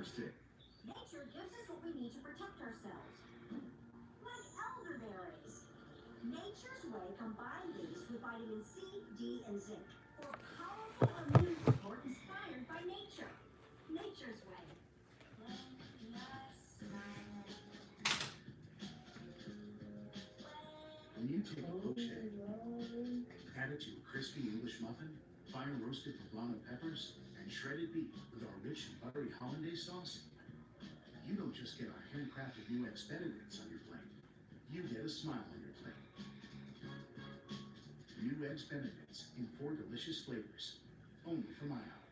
Nature gives us what we need to protect ourselves. Like elderberries. Nature's Way combined these with vitamin C, D, and zinc for powerful immune support inspired by nature. Nature's Way. When you take a milkshake, add it to a crispy English muffin, fire roasted poblano peppers, and shredded beef with our rich and buttery hollandaise sauce, you don't just get our handcrafted new Eggs Benedicts on your plate. You get a smile on your plate. New Eggs Benedicts in 4 delicious flavors. Only from IHOP.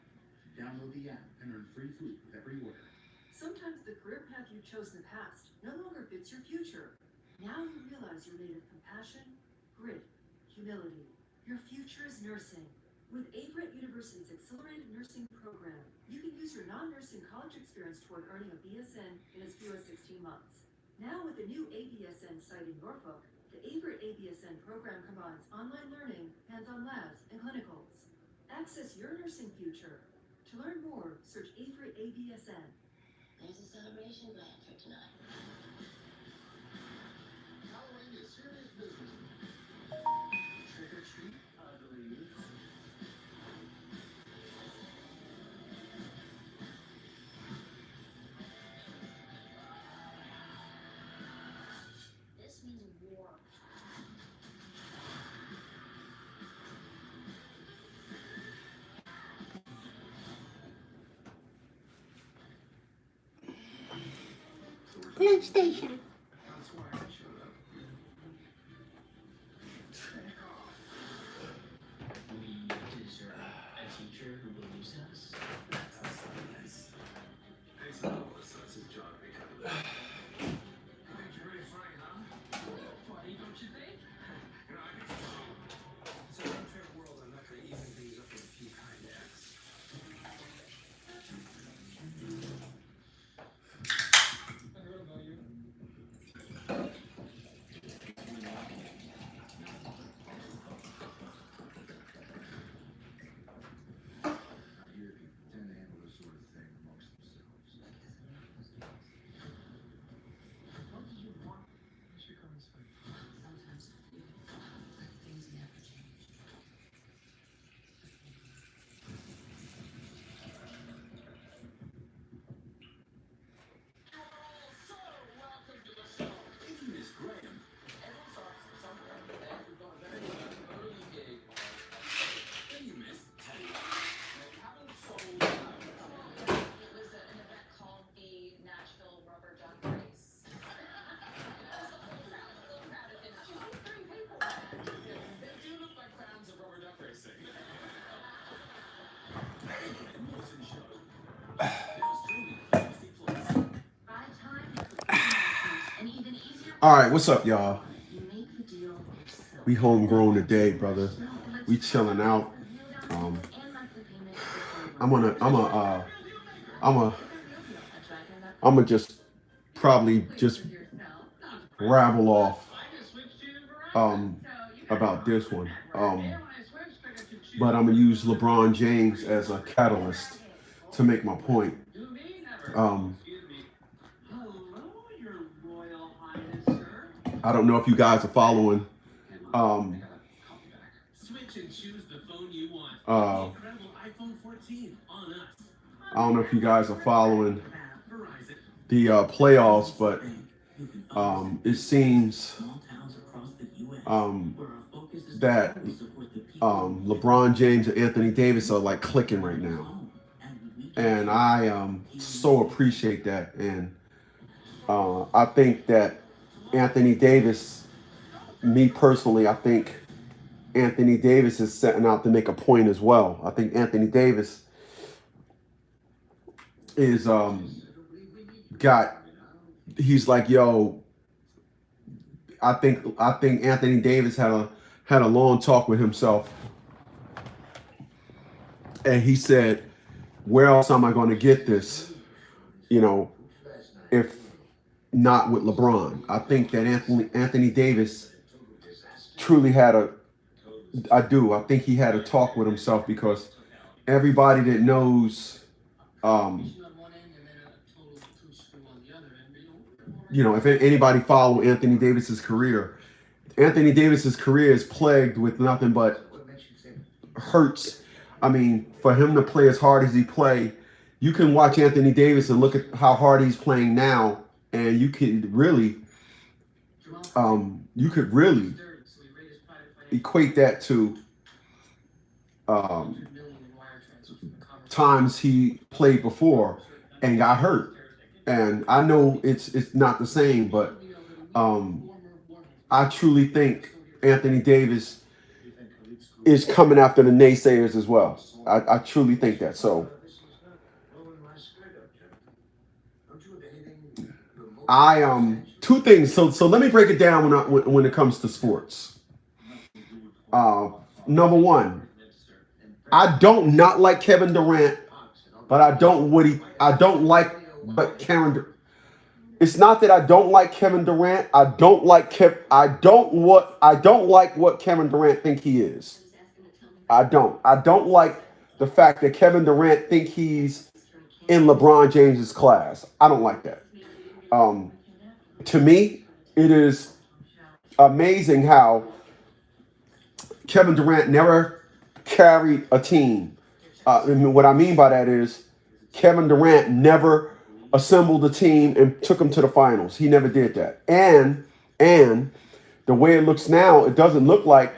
Download the app and earn free food with every order. Sometimes the career path you chose in the past no longer fits your future. Now you realize you're made of compassion, grit, humility. Your future is nursing. With Averett University's Accelerated Nursing Program, you can use your non-nursing college experience toward earning a BSN in as few as 16 months. Now with the new ABSN site in Norfolk, the Averett ABSN program combines online learning, hands-on labs, and clinicals. Access your nursing future. To learn more, search Averett ABSN. There's a celebration planned for tonight. Halloween is serious business. Trick or treat, I believe. This means war. PlayStation. That's why I showed up. Check off. We deserve a teacher who believes in us. That's so nice. Thanks a lot, Melissa. That's his job. They have it. You think you're really funny, huh? Funny, don't you think? You know, I think so. It's an unfair world. I'm not going to even things up with a few kind acts. I heard about you. I hear people tend to handle this sort of thing amongst themselves. What do you want? What's your comments for? Sometimes I feel like things never change. So, welcome to the show. If you miss Graham, everyone starts somewhere. And we've got a very early gig. Then you miss Teddy. Now, we haven't sold out. It was an event called the Nashville Rubber Duck Race. It was a little crowded, didn't it? They do look like fans of rubber duck racing. Hey, Graham Wilson Show. Now streaming on C+. By time, and even easier. All right, what's up, y'all? You make the deal yourself. We homegrown today, brother. We chilling out. I'm gonna just probably just rabble off about this one. But I'm gonna use LeBron James as a catalyst to make my point. I don't know if you guys are following. Switch and choose the phone you want. Uh, Incredible iPhone 14 on us. I don't know if you guys are following Verizon. the playoffs, but it seems that LeBron James and Anthony Davis are like clicking right now, and I so appreciate that. And I think that Anthony Davis, me personally, I think Anthony Davis is setting out to make a point as well. I think Anthony Davis is he's like, yo, I think Anthony Davis had a long talk with himself, and he said, where else am I going to get this, if not with LeBron? I think that Anthony Davis truly I think he had a talk with himself, because everybody that knows if anybody follow Anthony Davis's career, Anthony Davis's career is plagued with nothing but hurts. I mean, for him to play as hard as he played, you can watch Anthony Davis and look at how hard he's playing now, and you could really equate that to times he played before and got hurt. And I know it's not the same, but I truly think Anthony Davis is coming after the naysayers as well. I truly think that. So two things. So let me break it down when it comes to sports. Number one, I don't not like Kevin Durant, but I don't like but Kevin. It's not that I don't like Kevin Durant. I don't like what Kevin Durant think he is. I don't like the fact that Kevin Durant think he's in LeBron James's class. I don't like that. To me, it is amazing how Kevin Durant never carried a team. What I mean by that is Kevin Durant never assembled a team and took them to the finals. He never did that. And the way it looks now, it doesn't look like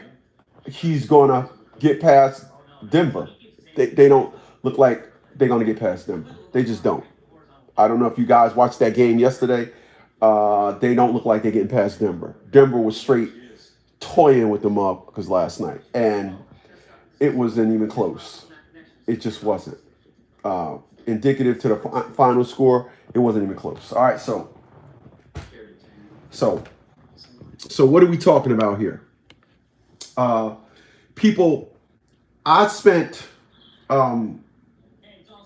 he's going to get past Denver. They don't look like they're going to get past Denver. They just don't. I don't know if you guys watched that game yesterday. They don't look like they're getting past Denver. Denver was straight toying with them up because last night. And it wasn't even close. It just wasn't. Indicative to the final score, it wasn't even close. All right, so what are we talking about here? People, I spent,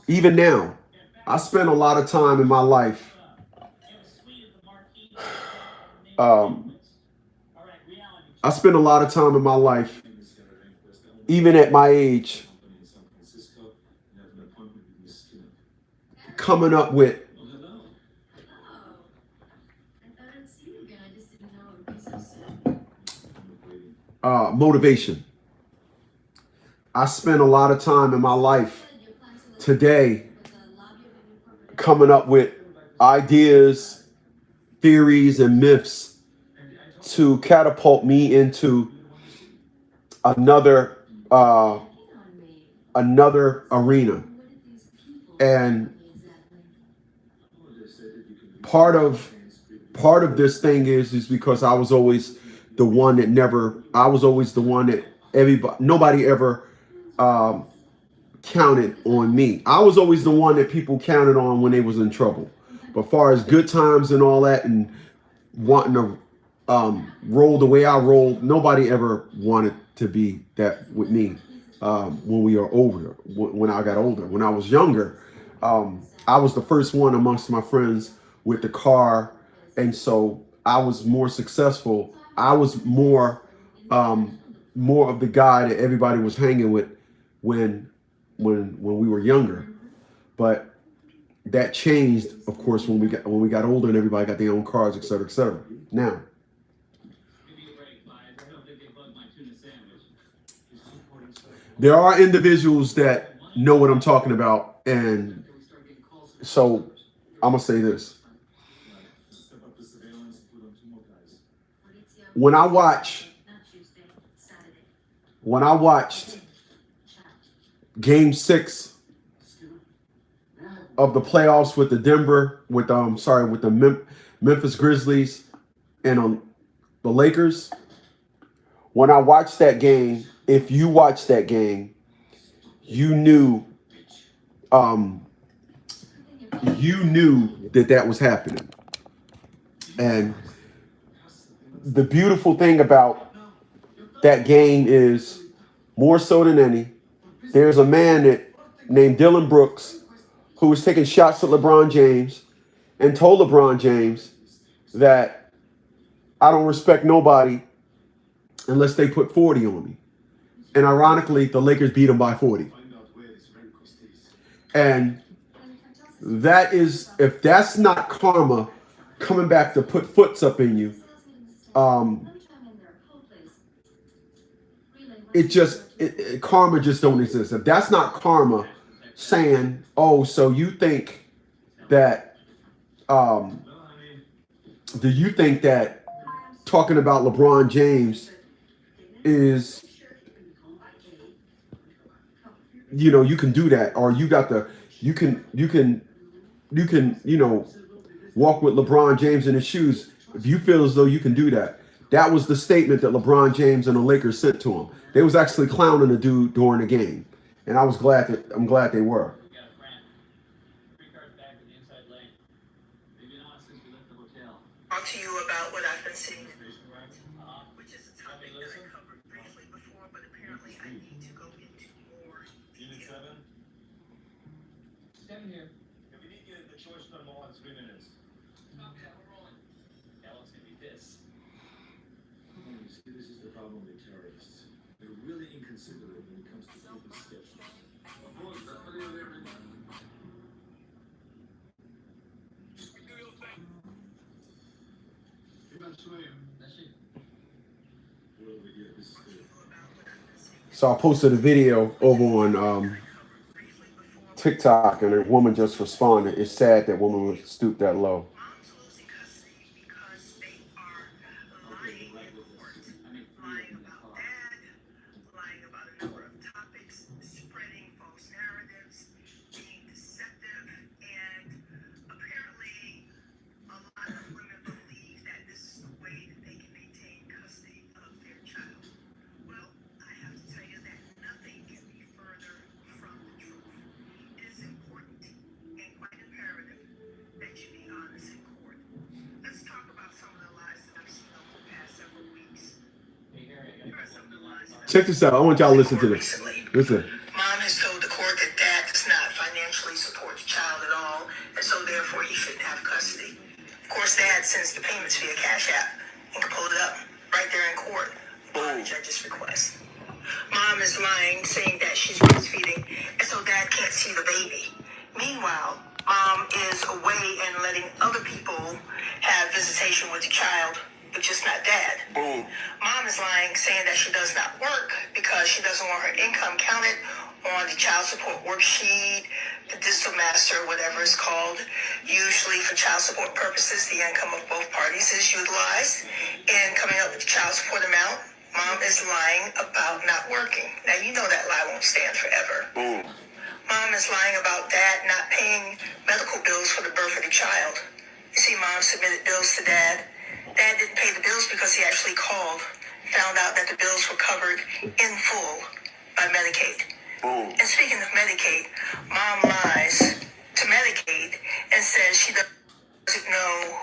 even now, I spent a lot of time in my life even at my age, coming up with motivation. I spent a lot of time in my life today coming up with ideas, theories, and myths to catapult me into another arena. And part of this thing is because I was always the one that nobody ever counted on me. I was always the one that people counted on when they was in trouble. But far as good times and all that and wanting to roll the way I rolled, nobody ever wanted to be that with me when we were older, when I got older. When I was younger, I was the first one amongst my friends with the car, and so I was more successful. I was more of the guy that everybody was hanging with when we were younger. But that changed, of course, when we got older and everybody got their own cars, et cetera, et cetera. Now, there are individuals that know what I'm talking about, and so I'm gonna say this. When I watched Game 6 of the playoffs with the Memphis Grizzlies and the Lakers, when I watched that game, if you watched that game, you knew that was happening. And the beautiful thing about that game is, more so than any, there's a man named Dylan Brooks who was taking shots at LeBron James and told LeBron James that I don't respect nobody unless they put 40 on me. And ironically, the Lakers beat him by 40. And that is, if that's not karma, coming back to put foots up in you. Karma just don't exist. If that's not karma saying, oh, so you think that, do you think that talking about LeBron James is, you can do that, or you can, walk with LeBron James in his shoes. If you feel as though you can do that, that was the statement that LeBron James and the Lakers sent to him. They was actually clowning the dude during the game, and I'm glad they were. Talk to you about what I've been seeing, which is a topic that I covered briefly before, but apparently I need to go into more detail. Stand here. If we need the choice no more than 3 minutes. Okay, we're rolling. Alex can be this. You see, this is the problem with terrorists. They're really inconsiderate when it comes to people's schedules. Of course, that's what they're doing. So I posted a video over on TikTok, and a woman just responded. It's sad that woman would stoop that low. Mom's losing custody because they are lying in court, lying about dad, lying about a number of topics, spreading false narratives, being deceptive, and apparently a lot of women believe that this is the way that they can maintain custody of their child. Well, I have to tell you that nothing can be further from the truth. It is important and quite imperative that you be honest in court. Let's talk about some of the lies that I've seen over the past several weeks. Here are some of the lies that Check this out. I want y'all to listen to this. recently. Listen. Mom has told the court that dad does not financially support the child at all, and so therefore he shouldn't have custody. Of course, dad sends the payments via Cash App. You can pull it up right there in court on the judge's request. Mom is lying, saying that she's breastfeeding, and so dad can't see the baby. Meanwhile, mom is away and letting other people have visitation with the child, but just not dad. Mom is lying, saying that she does not work because she doesn't want her income counted on the child support worksheet, the Distal Master, whatever it's called. Usually for child support purposes, the income of both parties is utilized in coming up with the child support amount. Mom is lying about not working. Now, you know that lie won't stand forever. Mom is lying about dad not paying medical bills for the birth of the child. You see, mom submitted bills to dad. Dad didn't pay the bills because he actually called, found out that the bills were covered in full by Medicaid. And speaking of Medicaid, mom lies to Medicaid and says she doesn't know.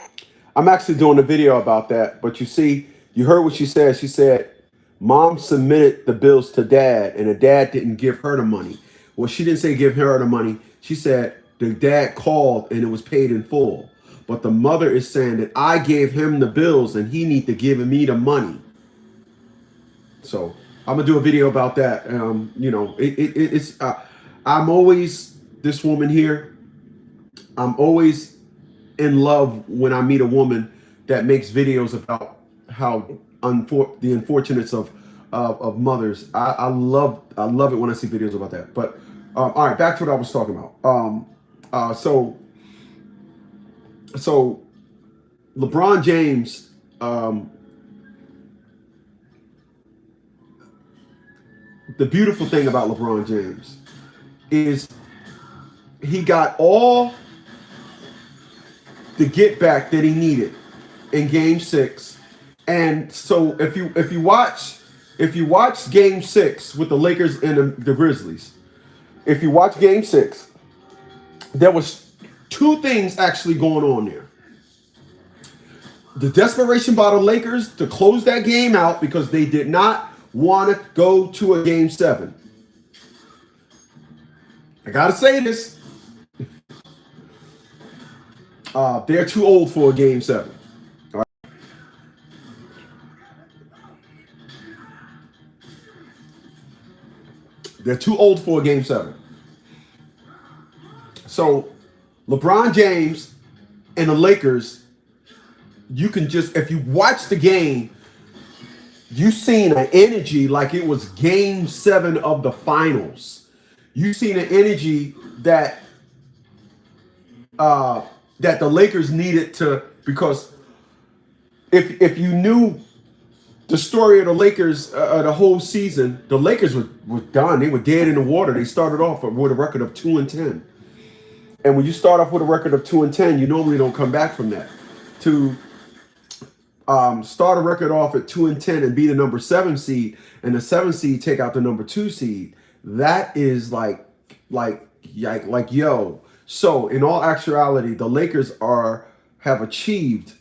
I'm actually doing a video about that, but you see, you heard what she said. She said mom submitted the bills to dad, and the dad didn't give her the money. Well, she didn't say give her the money. She said the dad called and it was paid in full. But the mother is saying that I gave him the bills and he need to give me the money. So I'm gonna do a video about that. It's I'm always this woman here. I'm always in love when I meet a woman that makes videos about how the unfortunates of mothers. I love it when I see videos about that. But all right, back to what I was talking about. So LeBron James, the beautiful thing about LeBron James is he got all the get back that he needed in Game 6. And so if you watch Game 6 with the Lakers and the Grizzlies, if you watch Game 6, there was two things actually going on there. The desperation by the Lakers to close that game out because they did not want to go to a Game 7. I gotta say this. They're too old for a Game 7. All right. They're too old for a Game 7. So LeBron James and the Lakers you can just, if you watch the game, you seen an energy like it was game 7 of the finals. You seen an energy that that the Lakers needed to, because if you knew the story of the Lakers the whole season, the Lakers were done. They were dead in the water. They started off with a record of 2-10. And when you start off with a record of 2-10, you normally don't come back from that. To start a record off at 2-10 and be the number 7 seed, and the 7 seed take out the number 2 seed, that is like yo. So in all actuality, the Lakers have achieved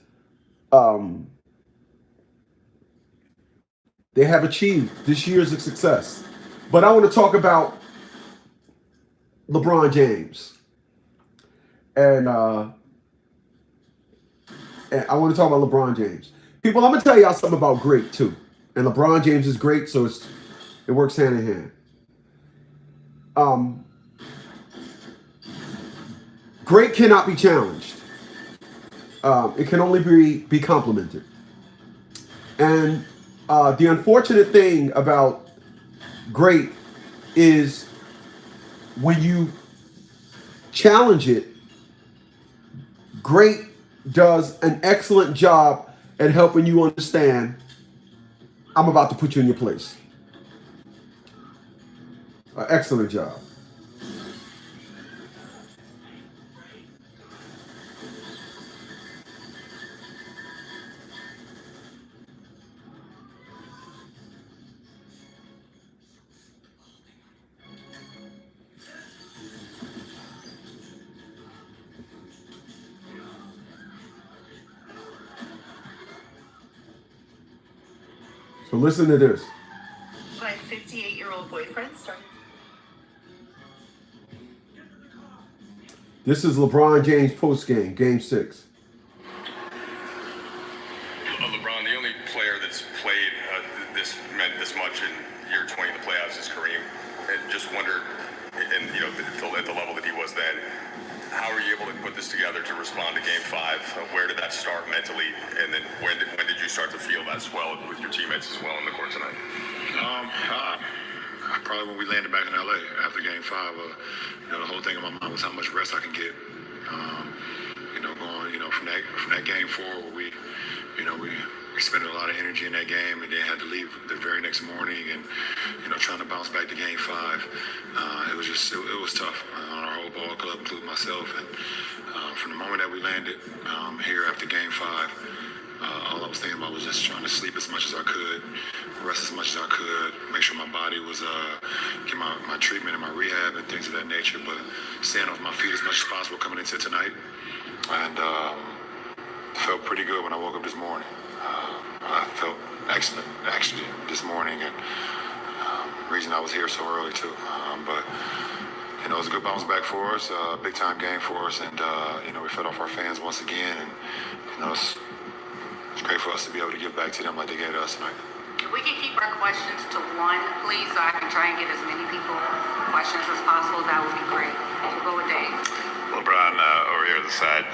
they have achieved this year's success. But I want to talk about LeBron James. And I want to talk about LeBron James. People, I'm going to tell y'all something about great too. And LeBron James is great, so it works hand in hand. Great cannot be challenged. It can only be complimented. And the unfortunate thing about great is when you challenge it, great does an excellent job at helping you understand, I'm about to put you in your place. An excellent job. So listen to this. My 58-year-old boyfriend started. This is LeBron James post-game, game 6. LeBron, the only player that's played meant this much in year 20 in the playoffs is Kareem. And just wondered, and at the level that he was then, how were you able to put this together to respond to Game 5? Where did that start mentally, and then when did you start to feel that swell with your teammates as well in the court tonight? Probably when we landed back in LA after Game 5. The whole thing in my mind was how much rest I can get. Going from that Game 4 where we spent a lot of energy in that game and then had to leave the very next morning and trying to bounce back to Game 5. It was tough on our whole ball club, including myself. And from the moment that we landed here after Game 5, all I was thinking about was just trying to sleep as much as I could, rest as much as I could, make sure my body was get my treatment and my rehab and things of that nature, but staying off my feet as much as possible coming into tonight. And felt pretty good when I woke up this morning. I felt excellent actually this morning, and reason I was here so early too. But it was a good bounce back for us, big time game for us, and we fed off our fans once again, and it's great for us to be able to give back to them like they gave to us tonight. If we can keep our questions to one, please, so I can try and get as many people questions as possible, that would be great. We'll go with Dave. LeBron, over here on the side,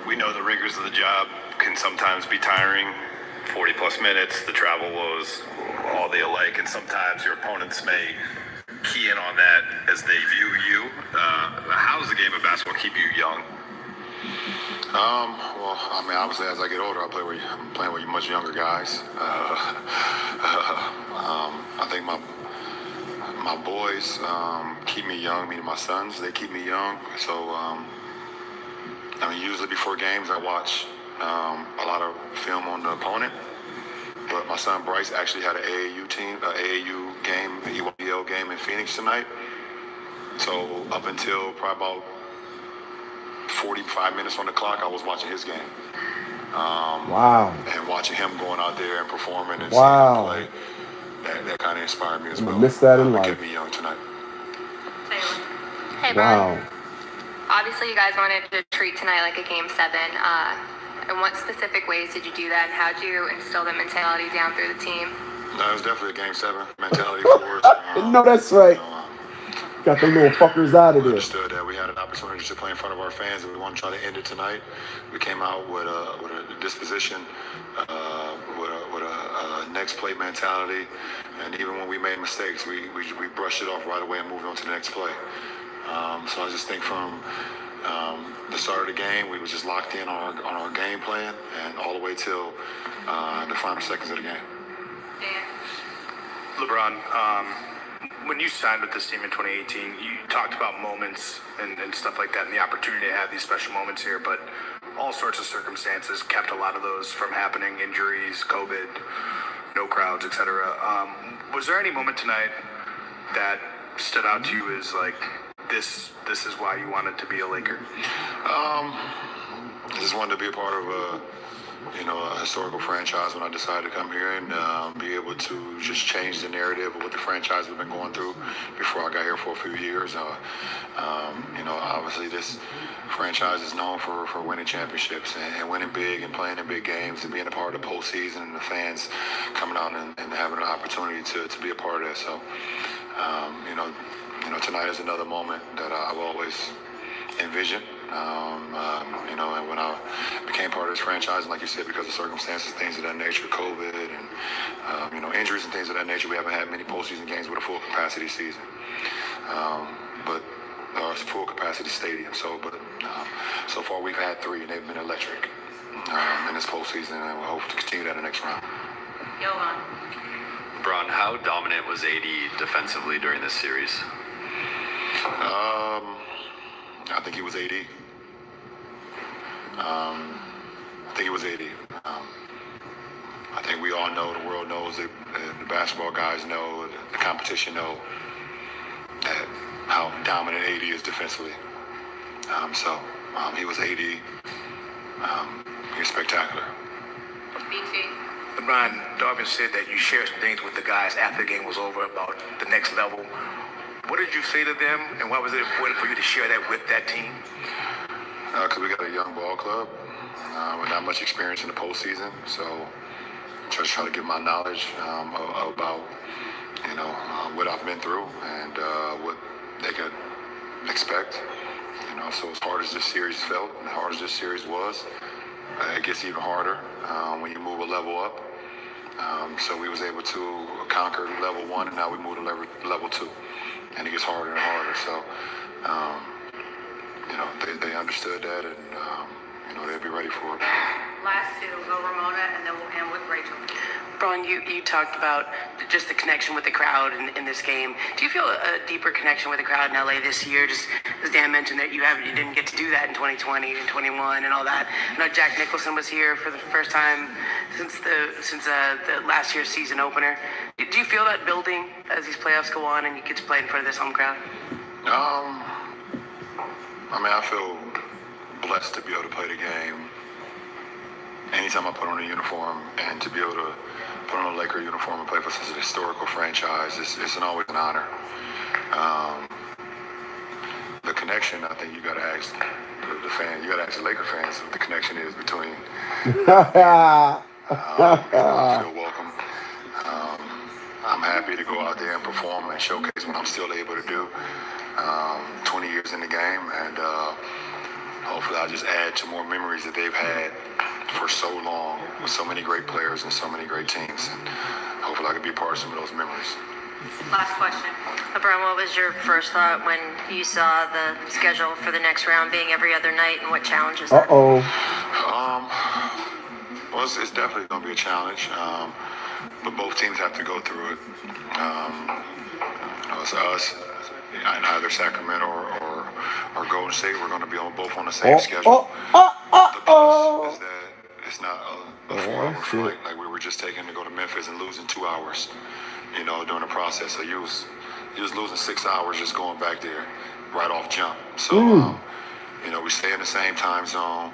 we know the rigors of the job can sometimes be tiring. 40 plus minutes, the travel woes, all they alike, and sometimes your opponents may key in on that as they view you. How does the game of basketball keep you young? Well, obviously as I get older, I'm playing with much younger guys. I think my boys keep me young, meaning my sons, they keep me young. So, usually before games, I watch a lot of film on the opponent. But my son Bryce actually had an AAU game, an EYBL game in Phoenix tonight. So up until probably about 45 minutes on the clock, I was watching his game. Wow. And watching him going out there and performing and wow. seeing him play, that kind of inspired me as well. I missed that in life. Kept me young tonight. Hey, wow. Bron. Obviously, you guys wanted to treat tonight like a Game 7. In what specific ways did you do that, and how did you instill that mentality down through the team? No, it was definitely a Game 7 mentality for us. No, that's right. Got them little fuckers out of there. Understood that we had an opportunity pleasure to play in front of our fans, and we want to try to end it tonight. We came out with a disposition, with a next play mentality, and even when we made mistakes, we brushed it off right away and moved on to the next play. So I just think from the start of the game, we were just locked in on our game plan, and all the way till the final seconds of the game. LeBron, when you signed with this team in 2018, you talked about moments and stuff like that and the opportunity to have these special moments here, but all sorts of circumstances kept a lot of those from happening, injuries, COVID, no crowds, etc. Was there any moment tonight that stood out to you as like, this is why you wanted to be a Laker? I just wanted to be a part of a historical franchise when I decided to come here and be able to just change the narrative of what the franchise has been going through before I got here for a few years. Obviously this franchise is known for winning championships and winning big and playing in big games and being a part of the postseason and the fans coming out and having an opportunity to be a part of that. So, tonight is another moment that I've always envisioned. And when I became part of this franchise, and like you said, because of circumstances, things of that nature, COVID, and injuries and things of that nature, we haven't had many postseason games with a full capacity season, or full capacity stadium. So far we've had 3, and they've been electric in this postseason, and we hope to continue that in the next round. Johan. LeBron, how dominant was AD defensively during this series? I think he was AD. I think we all know, the world knows, the basketball guys know, the competition know that how dominant AD is defensively. He was AD. He was spectacular. BT. LeBron, Darvin said that you shared some things with the guys after the game was over about the next level. What did you say to them, and why was it important for you to share that with that team? Because we got a young ball club with not much experience in the postseason, so just try to give my knowledge about what I've been through and what they could expect. So as hard as this series felt, and as hard as this series was, it gets even harder when you move a level up. So we was able to conquer level 1, and now we move to level 2, and it gets harder and harder. So they understood that, and they'll be ready for it. Last 2, go Ramona, and then we'll end with Rachel. BRON, you talked about just the connection with the crowd in this game. Do you feel a deeper connection with the crowd in LA this year? Just as Dan mentioned that you didn't get to do that in 2020 and 21 and all that. I know Jack Nicholson was here for the first time since the last year's season opener. Do you feel that building as these playoffs go on and you get to play in front of this home crowd? I feel blessed to be able to play the game anytime I put on a uniform, and to be able to put on a Laker uniform and play for such a historical franchise, it's always an honor. The connection, I think you got to ask the fan, you got to ask the Laker fans what the connection is between. I feel welcome. I'm happy to go out there and perform and showcase what I'm still able to do. 20 years in the game, and hopefully I'll just add to more memories that they've had for so long with so many great players and so many great teams. And hopefully I can be a part of some of those memories. Last question. LeBron, what was your first thought when you saw the schedule for the next round being every other night, and what challenges that? Well, it's definitely going to be a challenge, but both teams have to go through it. It's us, in either Sacramento or Golden State. We're going to be both on the same schedule. The plus is that it's not a 4-hour flight like we were just taking to go to Memphis and losing 2 hours, during the process. So you was losing 6 hours just going back there right off jump. So, we stay in the same time zone.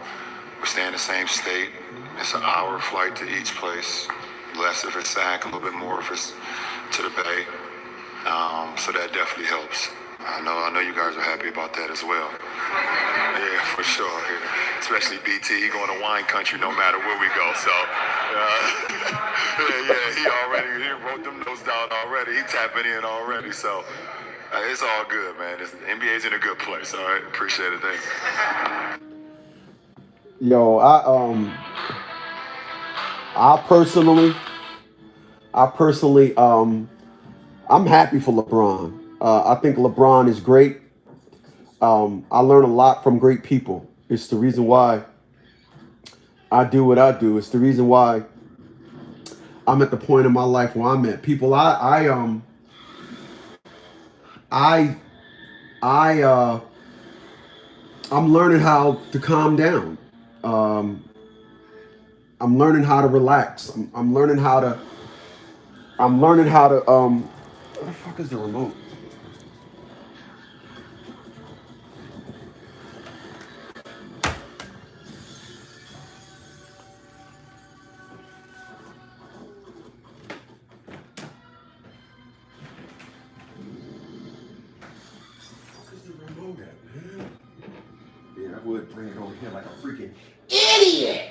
We stay in the same state. It's an hour flight to each place. Less if it's SAC, a little bit more if it's to the Bay. So that definitely helps. I know you guys are happy about that as well. Yeah, for sure. Yeah. Especially BT, he going to wine country no matter where we go. So, he wrote them notes down already. He tapping in already. So, It's all good, man. NBA's in a good place. All right, appreciate it. Thanks. Yo, I personally, I'm happy for LeBron. I think LeBron is great. I learn a lot from great people. It's the reason why I do what I do. It's the reason why I'm at the point in my life where I'm at. People, I'm learning how to calm down. I'm learning how to relax. I'm learning how to. Where the fuck is the remote? Yeah, I would bring it over here like a freaking idiot.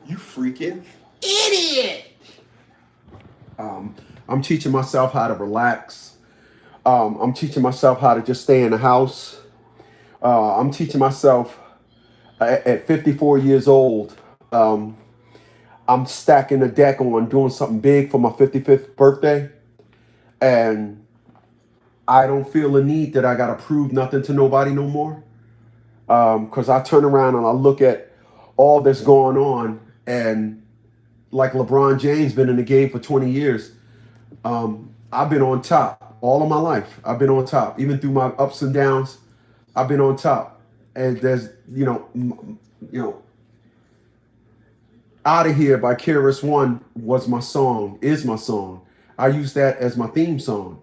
You freaking idiot. I'm teaching myself how to relax. I'm teaching myself how to just stay in the house. I'm teaching myself at 54 years old. I'm stacking the deck on doing something big for my 55th birthday. And I don't feel the need that I got to prove nothing to nobody no more. Because I turn around and I look at all that's going on. And like LeBron James been in the game for 20 years. I've been on top all of my life. I've been on top. Even through my ups and downs, I've been on top. And there's, Out of Here by KRS One was my song, is my song. I use that as my theme song.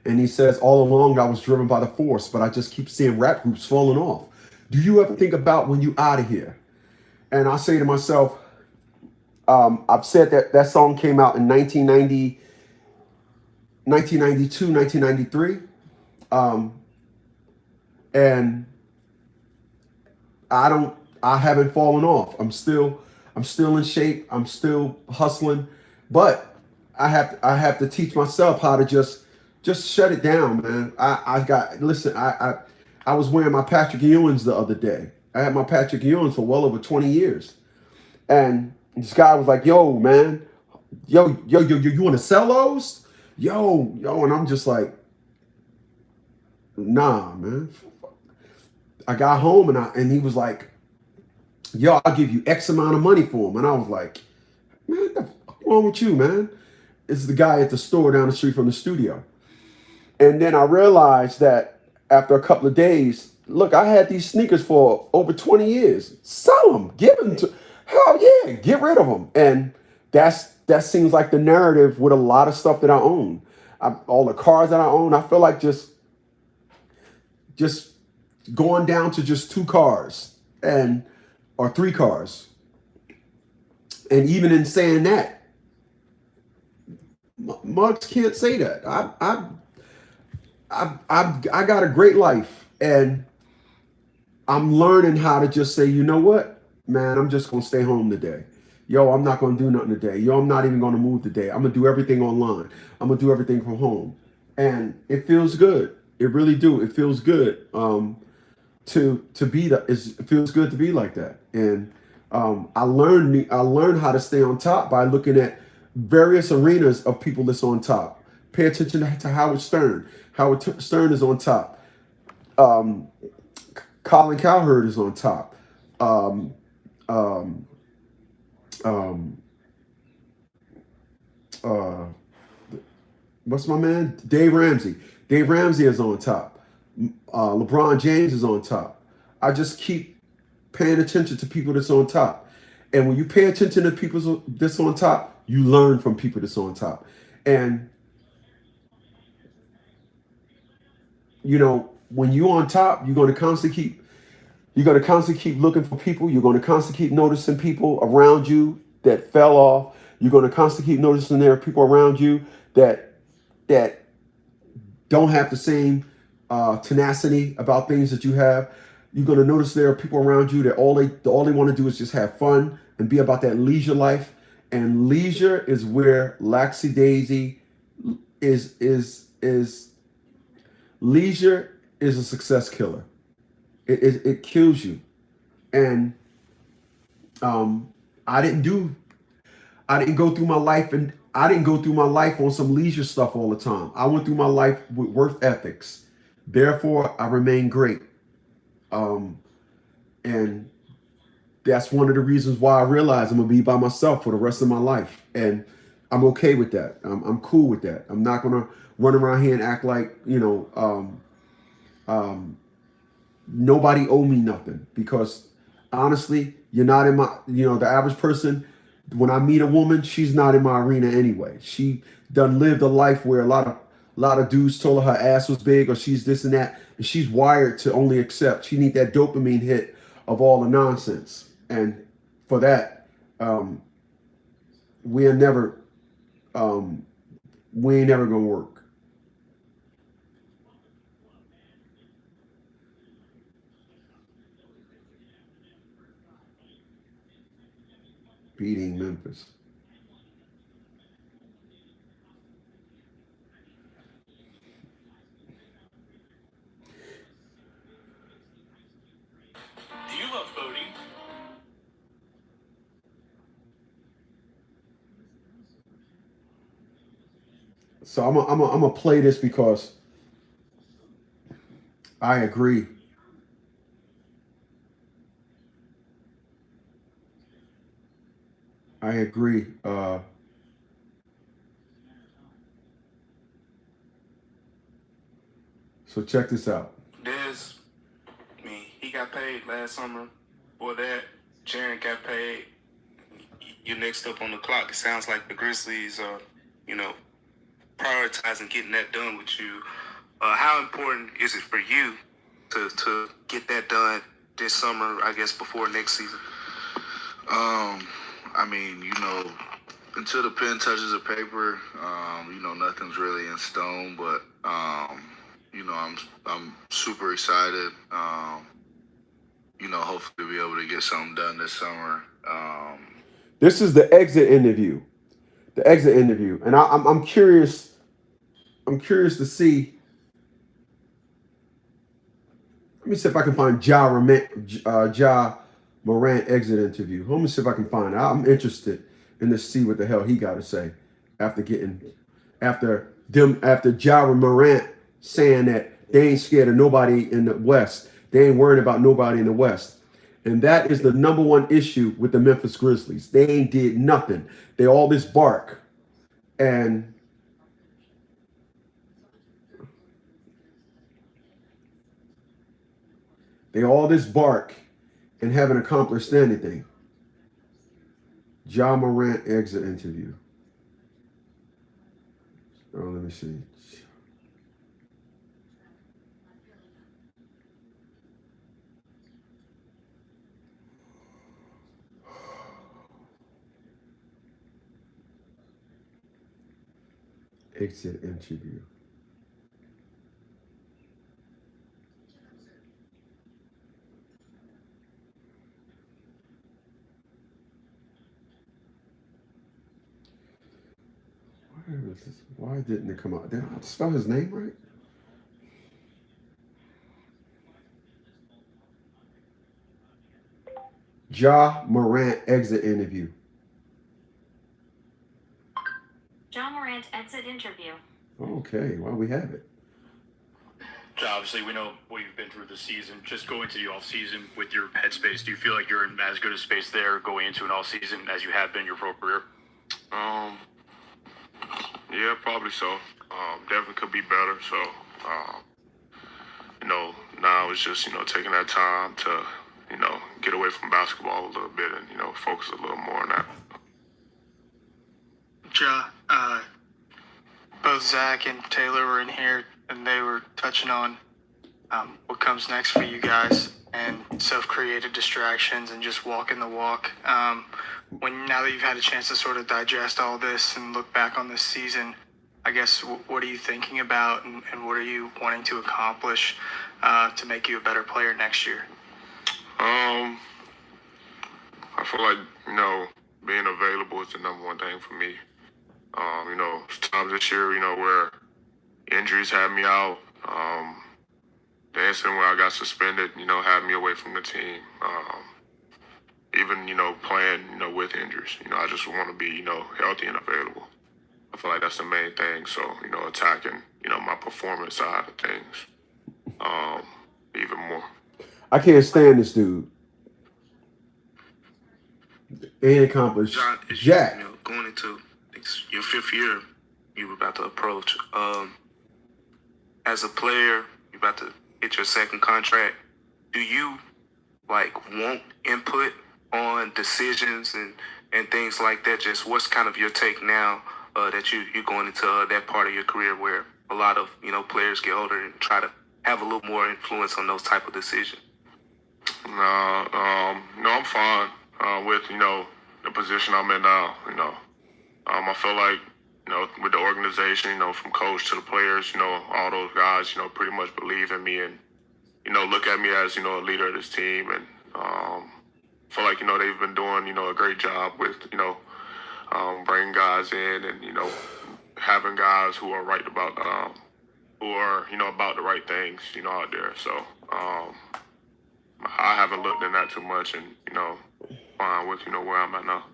And he says, all along I was driven by the force, but I just keep seeing rap groups falling off. Do you ever think about when you out of here? And I say to myself, I've said that song came out in 1992, 1993. And I haven't fallen off. I'm still in shape. I'm still hustling, but I have to teach myself how to just shut it down, man. I was wearing my Patrick Ewing's the other day. I had my Patrick Ewing's for well over 20 years. And this guy was like, yo, man, yo, you want to sell those? Yo, and I'm just like, nah, man. I got home and he was like, yo, I'll give you X amount of money for them. And I was like, man, what the fuck wrong with you, man? This is the guy at the store down the street from the studio. And then I realized that after a couple of days, look, I had these sneakers for over 20 years. Sell them, give them to, hell yeah, get rid of them. And that seems like the narrative with a lot of stuff that I own. All the cars that I own, I feel like just going down to just 2 cars or 3 cars. And even in saying that, Muggs can't say that. I got a great life, and I'm learning how to just say, you know what, man, I'm just gonna stay home today. Yo, I'm not gonna do nothing today. Yo, I'm not even gonna move today. I'm gonna do everything online. I'm gonna do everything from home, and it feels good. It really do. It feels good. It feels good to be like that. And I learned how to stay on top by looking at various arenas of people that's on top. Pay attention to Howard Stern. Howard Stern is on top. Colin Cowherd is on top. What's my man? Dave Ramsey. Dave Ramsey is on top. LeBron James is on top. I just keep paying attention to people that's on top. And when you pay attention to people that's on top, you learn from people that's on top. And, when you're on top, you're going to constantly keep looking for people. You're going to constantly keep noticing people around you that fell off. You're going to constantly keep noticing there are people around you that don't have the same tenacity about things that you have. You're going to notice there are people around you that all they want to do is just have fun and be about that leisure life. And leisure is where lackadaisy is leisure is a success killer. It kills you. And I didn't go through my life, and I didn't go through my life on some leisure stuff all the time. I went through my life with work ethics. Therefore, I remain great. And that's one of the reasons why I realize I'm gonna be by myself for the rest of my life, and I'm okay with that. I'm cool with that. I'm not gonna run around here and act like nobody owe me nothing, because honestly, you're not in my. The average person, when I meet a woman, she's not in my arena anyway. She done lived a life where a lot of dudes told her ass was big, or she's this and that, and she's wired to only accept. She need that dopamine hit of all the nonsense. And for that, we ain't never gonna work. Beating Memphis. Do you love boating? So I'm gonna play this because I agree. I agree. So check this out. He got paid last summer. For that, Jaren got paid. You're next up on the clock. It sounds like the Grizzlies are, prioritizing getting that done with you. How important is it for you to get that done this summer, I guess, before next season? Until the pen touches the paper, nothing's really in stone. But I'm super excited. Hopefully be able to get something done this summer. This is the exit interview. And I'm curious. I'm curious to see. Let me see if I can find Ja Morant exit interview. Let me see if I can find it. I'm interested in to see what the hell he got to say after Ja Morant saying that they ain't scared of nobody in the West. They ain't worried about nobody in the West. And that is the number one issue with the Memphis Grizzlies. They ain't did nothing. They all this bark. And they all this bark and haven't accomplished anything. Ja Morant exit interview. Oh, let me see. Exit interview. Why didn't it come out? Did I spell his name right? Ja Morant exit interview. Ja Morant exit interview. Okay, well, we have it. Obviously, we know what you've been through this season. Just going into the offseason with your headspace, do you feel like you're in as good a space there going into an offseason as you have been your pro career? Yeah, probably so. Definitely could be better. So, now it's just, taking that time to, get away from basketball a little bit and, focus a little more on that. Ja, both Zach and Taylor were in here, and they were touching on what comes next for you guys and self-created distractions and just walking the walk. Now that you've had a chance to sort of digest all this and look back on this season, I guess what are you thinking about and what are you wanting to accomplish to make you a better player next year? I feel like, being available is the number one thing for me. Times this year, where injuries had me out. The incident where I got suspended, had me away from the team. Even, playing, with injuries. I just want to be, healthy and available. I feel like that's the main thing. So, attacking, my performance side of things, even more. I can't stand this dude. Ain't accomplished John, jack. Going into your 5th year, you were about to approach. As a player, you're about to hit your 2nd contract. Do you want input on decisions and things like that? Just what's kind of your take now that you're going into that part of your career where a lot of players get older and try to have a little more influence on those type of decisions? No, I'm fine with the position I'm in now. I feel like with the organization, from coach to the players, all those guys, pretty much believe in me and look at me as a leader of this team, and feel like they've been doing a great job with bringing guys in and having guys who are right about who are about the right things out there. So I haven't looked in that too much, and fine with where I'm at now.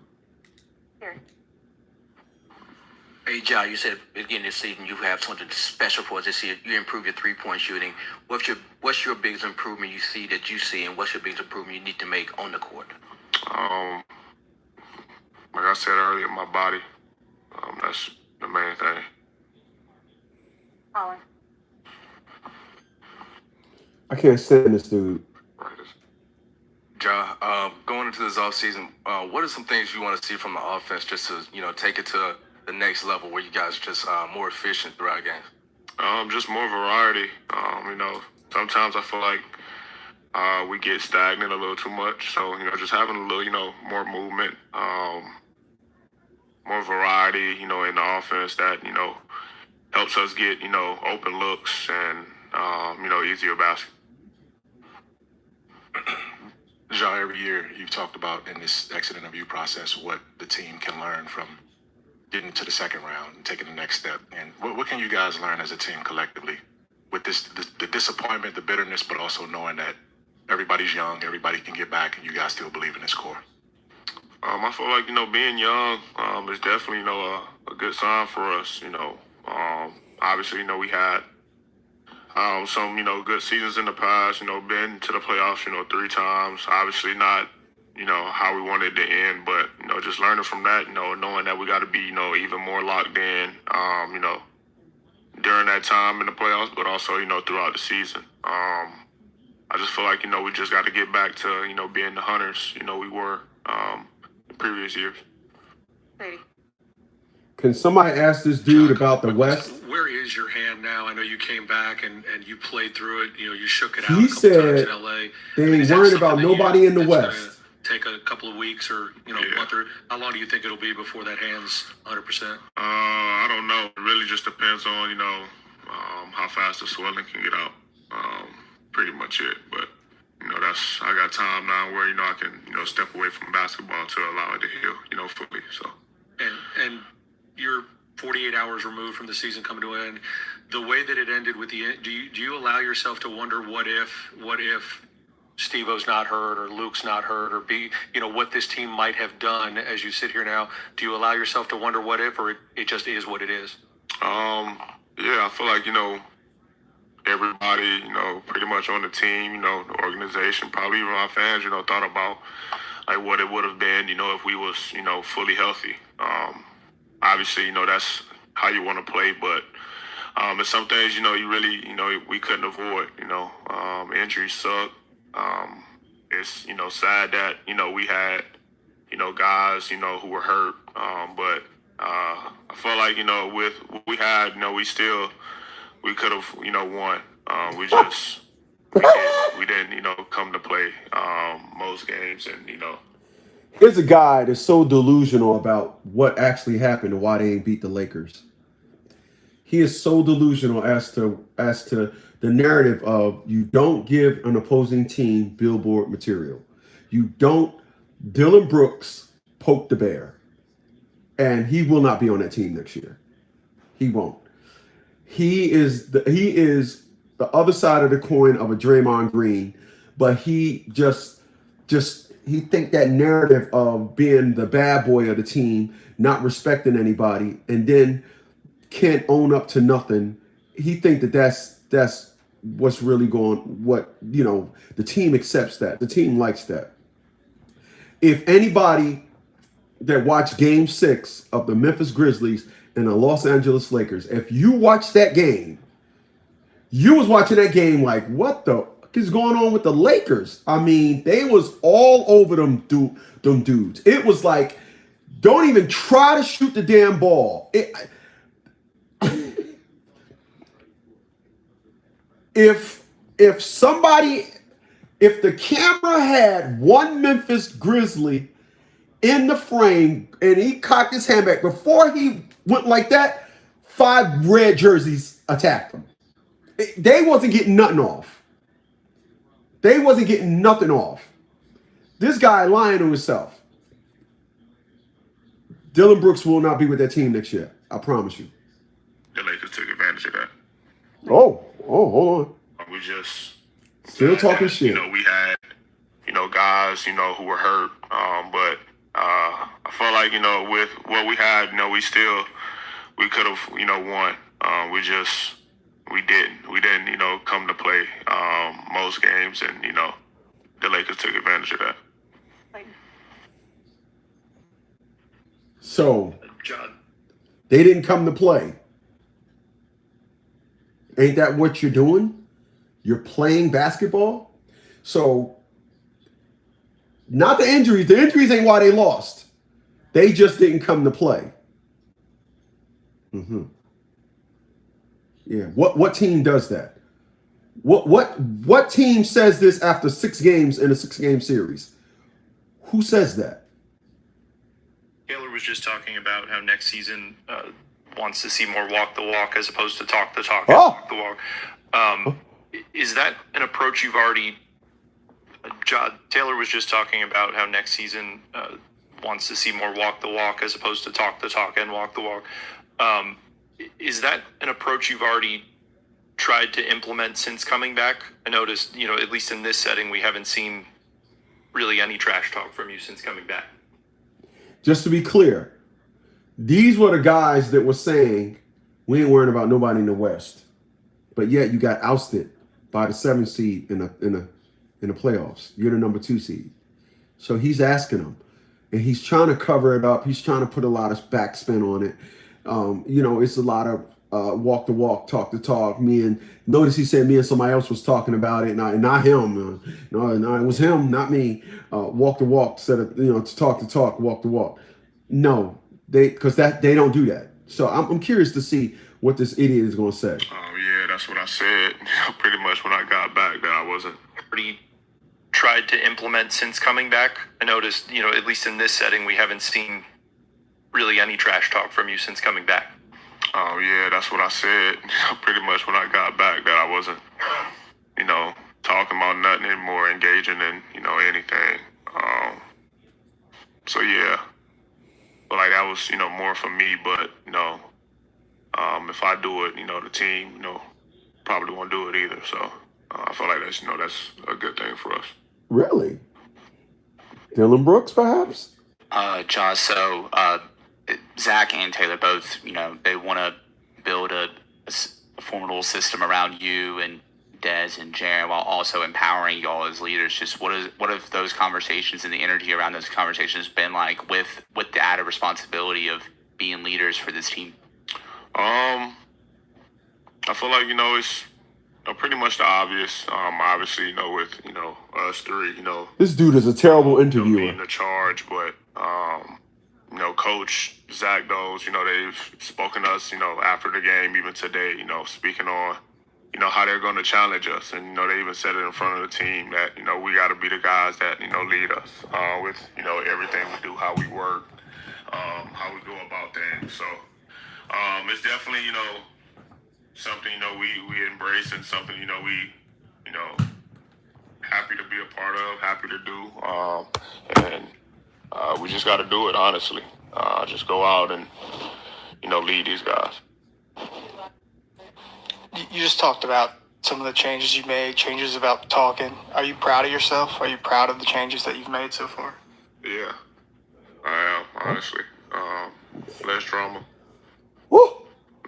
Hey, John, you said beginning of the season you have something special for us this year. You improved your 3-point shooting. What's your biggest improvement you see, and what's your biggest improvement you need to make on the court? Like I said earlier, my body. That's the main thing. Colin. I can't stand this dude. Ja, going into this offseason, what are some things you want to see from the offense just to, take it to the next level where you guys are just more efficient throughout games? Just more variety. Sometimes I feel like we get stagnant a little too much. So, just having a little, more movement, more variety, in the offense that, helps us get, open looks and, easier baskets. Ja, every year you've talked about in this exit interview process what the team can learn from getting to the second round and taking the next step. And what can you guys learn as a team collectively with the disappointment, the bitterness, but also knowing that everybody's young, everybody can get back, and you guys still believe in this core? I feel like, being young is definitely, a good sign for us. Obviously, we had some, good seasons in the past, been to the playoffs, 3 times. Obviously not, how we wanted to end, but, just learning from that, knowing that we got to be, even more locked in, during that time in the playoffs, but also, throughout the season. I just feel like, we just got to get back to, being the hunters, we were the previous years. Can somebody ask this dude about the West? Where is your hand now? I know you came back and you played through it. You shook it out He a couple said times in LA. they ain't worried about nobody in the West. Take a couple of weeks or month or how long do you think it'll be before that hand's 100%? I don't know. It really just depends on how fast the swelling can get out. Pretty much it. But I got time now where I can step away from basketball to allow it to heal fully. So and you're 48 hours removed from the season coming to an end. The way that it ended with the do you allow yourself to wonder what if Steve-O's not hurt or Luke's not hurt or what this team might have done as you sit here now? Do you allow yourself to wonder what if, or it just is what it is? Yeah, I feel like everybody pretty much on the team, the organization, probably even our fans, thought about like what it would have been, if we was fully healthy. Obviously, that's how you want to play, but it's some things, you really, we couldn't avoid, injuries suck. It's, sad that, we had, guys, who were hurt. But I feel like, with what we had, we could have, won. We didn't, come to play most games and, Here's a guy that's so delusional about what actually happened and why they ain't beat the Lakers. He is so delusional as to the narrative of you don't give an opposing team billboard material. You don't Dylan Brooks poke the bear. and he will not be on that team next year. He won't. He is the other side of the coin of a Draymond Green, but he he think that narrative of being the bad boy of the team, not respecting anybody, and then can't own up to nothing. He think that that's what's really going. What the team accepts that. The team likes that. If anybody that watched Game 6 of the Memphis Grizzlies and the Los Angeles Lakers, if you watched that game, you was watching that game like, what the fuck is going on with the Lakers? I mean, they was all over them dudes. It was like, don't even try to shoot the damn ball. If the camera had one Memphis Grizzly in the frame and he cocked his hand back before he went like that, 5 red jerseys attacked him. They wasn't getting nothing off. They wasn't getting nothing off. This guy lying to himself. Dylan Brooks will not be with that team next year. I promise you. The Lakers took advantage of that. Oh, hold on. We just still talking shit. We had, guys, who were hurt. But I felt like, with what we had, we could have, won. We didn't, come to play most games, and the Lakers took advantage of that. So they didn't come to play. Ain't that what you're doing? You're playing basketball. So not the injuries. The injuries ain't why they lost. They just didn't come to play. Yeah. What team does that? What team says this after 6 games in a 6-game series? Who says that? Taylor was just talking about how next season wants to see more walk the walk as opposed to talk the talk and walk the walk. Is that an approach you've already? Taylor was just talking about how next season wants to see more walk the walk as opposed to talk the talk and walk the walk. Is that an approach you've already tried to implement since coming back? I noticed, at least in this setting, we haven't seen really any trash talk from you since coming back. Just to be clear, these were the guys that were saying we ain't worrying about nobody in the West, but yet you got ousted by the 7th seed in the playoffs. You're the number 2 seed. So he's asking them, and he's trying to cover it up. He's trying to put a lot of backspin on it. It's a lot of walk the walk, talk the talk. Notice he said me and somebody else was talking about it, not him. No, it was him, not me. Walk the walk instead of to talk the talk, walk the walk. No, because they don't do that. So I'm curious to see what this idiot is going to say. Yeah, that's what I said. Pretty much when I got back, that I wasn't. Already tried to implement since coming back. I noticed, at least in this setting, we haven't seen really any trash talk from you since coming back. Yeah, that's what I said. Pretty much when I got back, that I wasn't, talking about nothing anymore, engaging in, anything. So yeah, but like that was, more for me. But if I do it, the team, probably won't do it either. So I feel like that's a good thing for us. Really? Dylan Brooks, perhaps? Josh, so Zach and Taylor both, they want to build a formidable system around you and Dez and Jaren while also empowering y'all as leaders. Just what have those conversations and the energy around those conversations been like with the added responsibility of being leaders for this team? I feel like, it's pretty much the obvious. Obviously, with, us 3, This dude is a terrible interviewer. Being the charge, but, Coach Zach knows, they've spoken to us, after the game, even today, speaking on, how they're going to challenge us. And, they even said it in front of the team that, we got to be the guys that, lead us with, everything we do, how we work, how we go about things. So it's definitely, something, we embrace and something, we, happy to be a part of, happy to do. And we just got to do it, honestly. just go out and, lead these guys. You just talked about some of the changes you made, changes about talking. Are you proud of yourself? Are you proud of the changes that you've made so far? Yeah, I am, honestly. Less drama.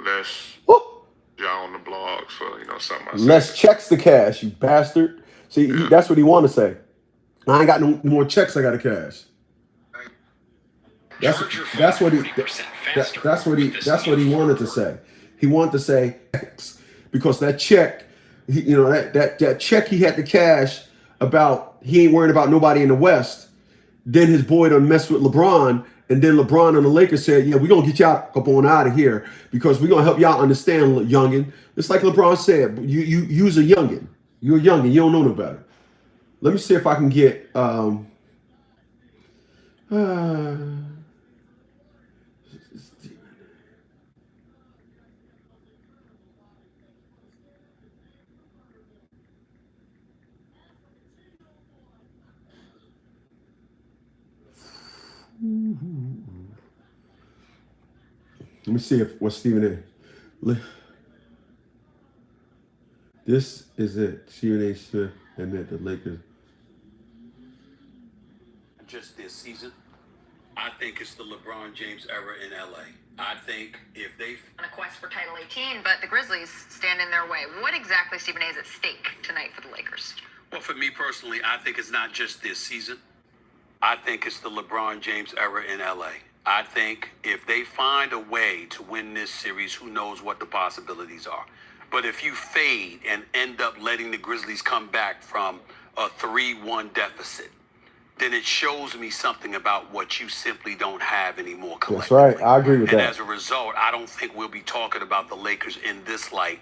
Less y'all on the blogs for, something I said. Less checks to cash, you bastard. See, that's what he want to say. I ain't got no more checks I got to cash. That's what he wanted to say. He wanted to say because that check, that check he had to cash about he ain't worried about nobody in the West. Then his boy done messed with LeBron, and then LeBron and the Lakers said, "Yeah, we're gonna get y'all up on out of here because we're gonna help y'all understand, youngin." It's like LeBron said, you's a youngin. You're a youngin. You don't know no better. Let me see if I can get let me see what Stephen A. This is it. Stephen A. Smith admit the Lakers. Just this season, I think it's the LeBron James era in LA. I think if they On a quest for Title 18, but the Grizzlies stand in their way. What exactly, Stephen A., is at stake tonight for the Lakers? Well, for me personally, I think it's not just this season. I think it's the LeBron James era in LA. I think if they find a way to win this series, who knows what the possibilities are. But if you fade and end up letting the Grizzlies come back from a 3-1 deficit, then it shows me something about what you simply don't have anymore collectively. That's right. I agree with and that. as a result, I don't think we'll be talking about the Lakers in this light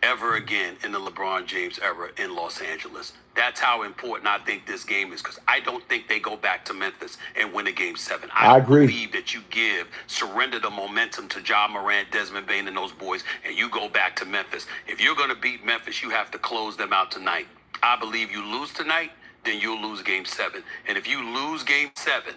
ever again in the LeBron James era in Los Angeles. That's how important I think this game is, because I don't think they go back to Memphis and win a game 7. I agree. Believe that you surrender the momentum to Ja Morant, Desmond Bane, and those boys, and you go back to Memphis. If you're going to beat Memphis, you have to close them out tonight. I believe you lose tonight, then you'll lose game 7. And if you lose game 7,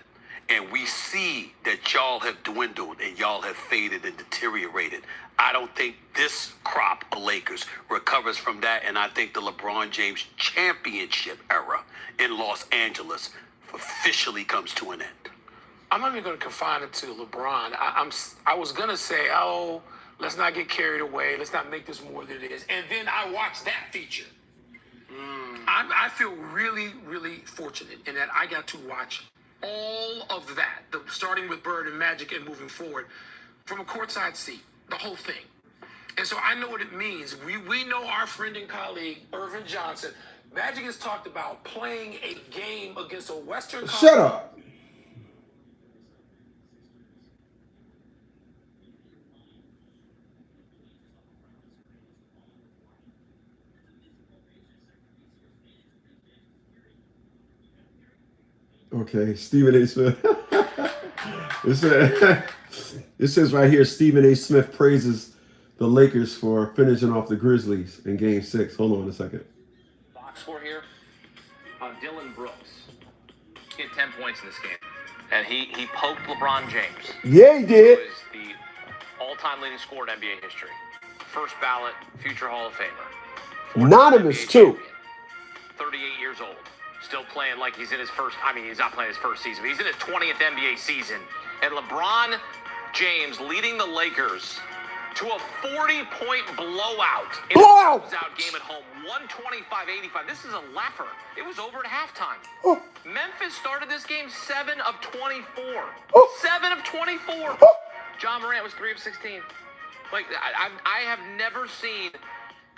and we see that y'all have dwindled and y'all have faded and deteriorated, I don't think this crop of Lakers recovers from that. And I think the LeBron James championship era in Los Angeles officially comes to an end. I'm not even going to confine it to LeBron. I was going to say, let's not get carried away. Let's not make this more than it is. And then I watched that feature. I feel really, really fortunate in that I got to watch all of that, starting with Bird and Magic and moving forward, from a courtside seat, the whole thing. And so I know what it means. We know our friend and colleague, Irvin Johnson. Magic has talked about playing a game against a Western Shut up. Okay, Stephen A. Smith. It says right here, Stephen A. Smith praises the Lakers for finishing off the Grizzlies in Game 6. Hold on a second. Box score here on Dylan Brooks. He had 10 points in this game. And he poked LeBron James. Yeah, he did. Who is the all-time leading scorer in NBA history. First ballot, future Hall of Famer. Anonymous, too. 38 years old. Still playing like he's in his first, he's not playing his first season, but he's in his 20th NBA season. And LeBron James leading the Lakers to a 40-point blowout in a closeout game at home, 125-85. This is a laugher. It was over at halftime. Memphis started this game 7 of 24. 7 of 24. John Morant was 3 of 16. Like, I have never seen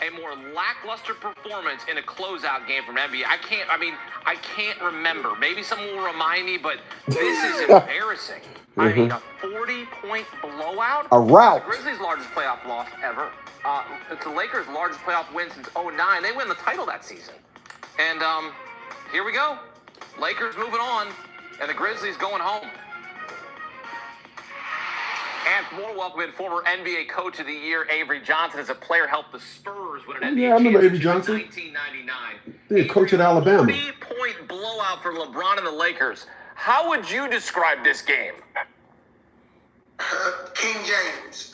a more lackluster performance in a closeout game from NBA. I can't remember. Maybe someone will remind me, but this is embarrassing. I mean, a 40-point blowout? A rout. The Grizzlies' largest playoff loss ever. It's the Lakers' largest playoff win since 2009. They win the title that season. And here we go. Lakers moving on, and the Grizzlies going home. And more welcome in former NBA Coach of the Year, Avery Johnson, as a player helped the Spurs win an NBA Yeah, I remember Avery championship Johnson. in 1999. He coach at Alabama. 40-point blowout for LeBron and the Lakers. How would you describe this game? King James.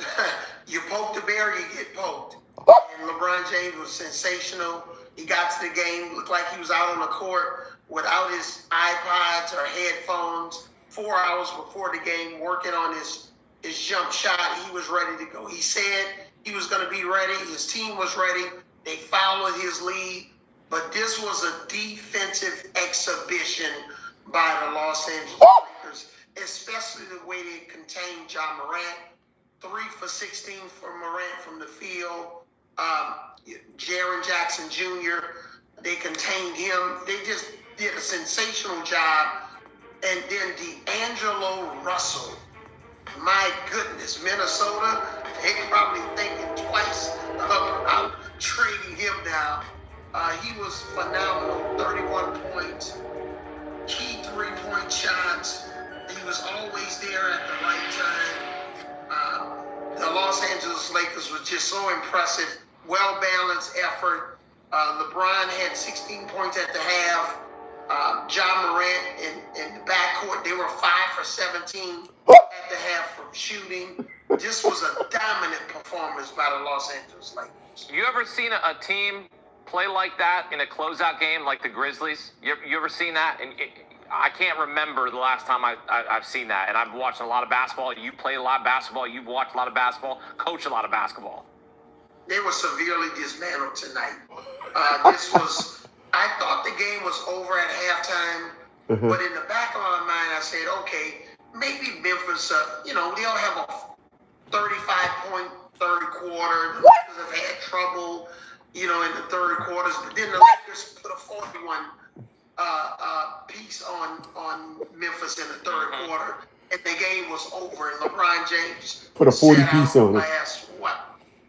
You poke the bear, you get poked. And LeBron James was sensational. He got to the game, looked like he was out on the court without his iPods or headphones. 4 hours before the game, working on his jump shot. He was ready to go. He said he was going to be ready. His team was ready. They followed his lead. But this was a defensive exhibition by the Los Angeles Lakers, especially the way they contained Ja Morant. 3 for 16 for Morant from the field. Jaren Jackson Jr., they contained him. They just did a sensational job. And then D'Angelo Russell. My goodness, Minnesota, they probably thinking twice about trading him now. He was phenomenal. 31 points, key 3-point shots. He was always there at the right time. The Los Angeles Lakers was just so impressive. Well-balanced effort. LeBron had 16 points at the half. Ja Morant in the backcourt, they were 5 for 17 at the half from shooting. This was a dominant performance by the Los Angeles Lakers. You ever seen a team play like that in a closeout game like the Grizzlies? You ever seen that? And I can't remember the last time I've seen that. And I've watched a lot of basketball. You play a lot of basketball. You've watched a lot of basketball. Coach a lot of basketball. They were severely dismantled tonight. This was, I thought the game was over at halftime. But in the back of my mind, I said, okay, maybe Memphis, they'll have a 35-point third quarter. The Lakers have had trouble, in the third quarters. But then the Lakers put a 41 piece on Memphis in the third quarter, and the game was over. And LeBron James Put a 40 piece on it. Last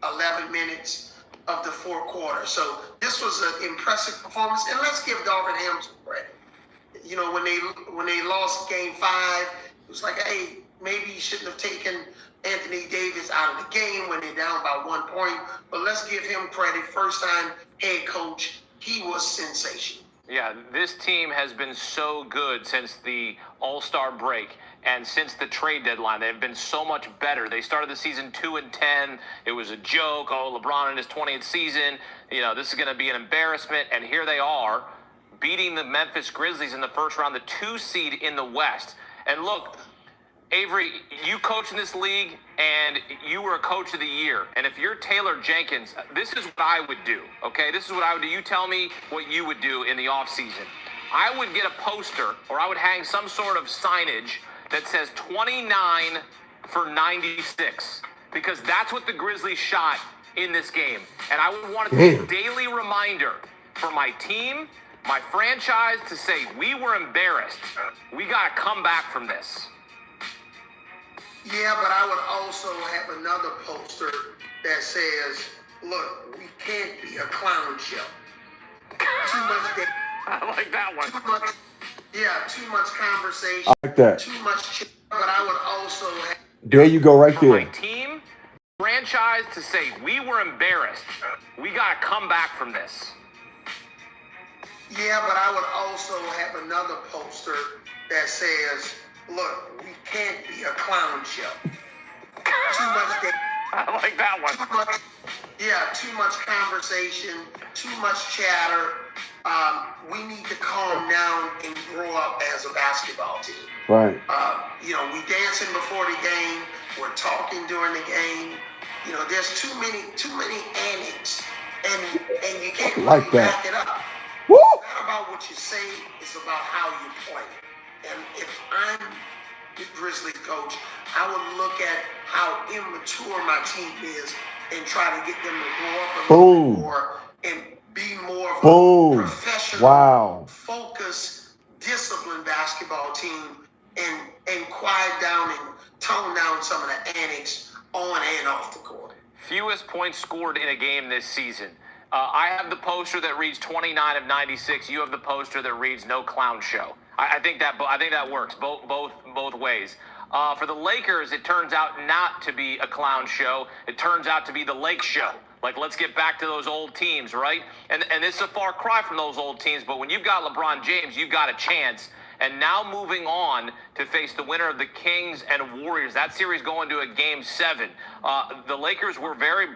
11 minutes of the fourth quarter. So this was an impressive performance, and let's give Darvin Ham some credit. When they lost Game 5, it was like, hey, maybe you shouldn't have taken Anthony Davis out of the game when they're down by 1 point. But let's give him credit. First time head coach, he was sensational. Yeah, this team has been so good since the All-Star break and since the trade deadline. They've been so much better. They started the season 2-10. It was a joke. Oh, LeBron in his 20th season. This is going to be an embarrassment. And here they are, beating the Memphis Grizzlies in the first round, the 2 seed in the West. And look, Avery, you coach in this league, and you were a coach of the year. And if you're Taylor Jenkins, this is what I would do, okay? This is what I would do. You tell me what you would do in the offseason. I would get a poster, or I would hang some sort of signage that says 29 for 96, because that's what the Grizzlies shot in this game. And I would want it to be a daily reminder for my team, my franchise, to say, we were embarrassed. We got to come back from this. Yeah, but I would also have another poster that says, look, we can't be a clown show. Too much I like that one. Too much conversation. I like that. Too much but I would also have... There you go, right there. My team, franchise, to say, we were embarrassed. We got to come back from this. Yeah, but I would also have another poster that says, look, we can't be a clown show. Too much... I like that one. Too much conversation, too much chatter. We need to calm down and grow up as a basketball team. Right. We dancing before the game. We're talking during the game. There's too many antics, and you can't really back it up. Woo! It's not about what you say. It's about how you play. And if I'm the Grizzlies coach, I would look at how immature my team is and try to get them to grow up a little bit more and be more of a professional, focused, disciplined basketball team and quiet down and tone down some of the antics on and off the court. Fewest points scored in a game this season. I have the poster that reads 29 of 96. You have the poster that reads no clown show. I think that works both ways. For the Lakers, it turns out not to be a clown show. It turns out to be the Lake Show. Like, let's get back to those old teams, right? And this is a far cry from those old teams, but when you've got LeBron James, you've got a chance. And now moving on to face the winner of the Kings and Warriors. That series going to a Game 7. The Lakers were very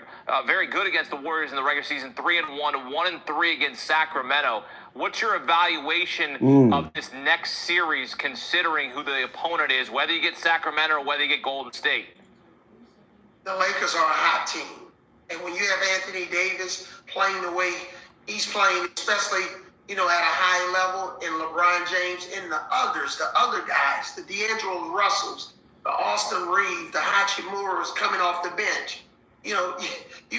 good against the Warriors in the regular season, 3-1, 1-3 against Sacramento. What's your evaluation of this next series, considering who the opponent is, whether you get Sacramento or whether you get Golden State? The Lakers are a hot team. And when you have Anthony Davis playing the way he's playing, especially, at a high level, and LeBron James and the other guys, the D'Angelo Russells, the Austin Reeves, the Hachimuras coming off the bench. You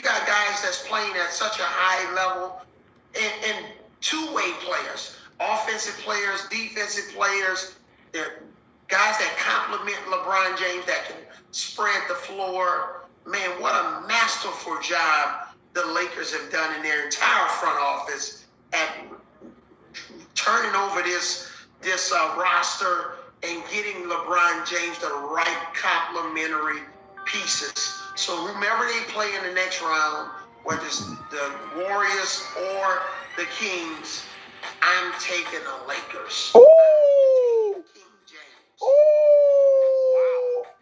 got guys that's playing at such a high level, and two-way players, offensive players, defensive players. They're guys that complement LeBron James, that can spread the floor. Man, what a masterful job the Lakers have done in their entire front office at turning over this roster and getting LeBron James the right complementary pieces. So whomever they play in the next round, whether it's the Warriors or the Kings, I'm taking the Lakers. Ooh. King James. Ooh.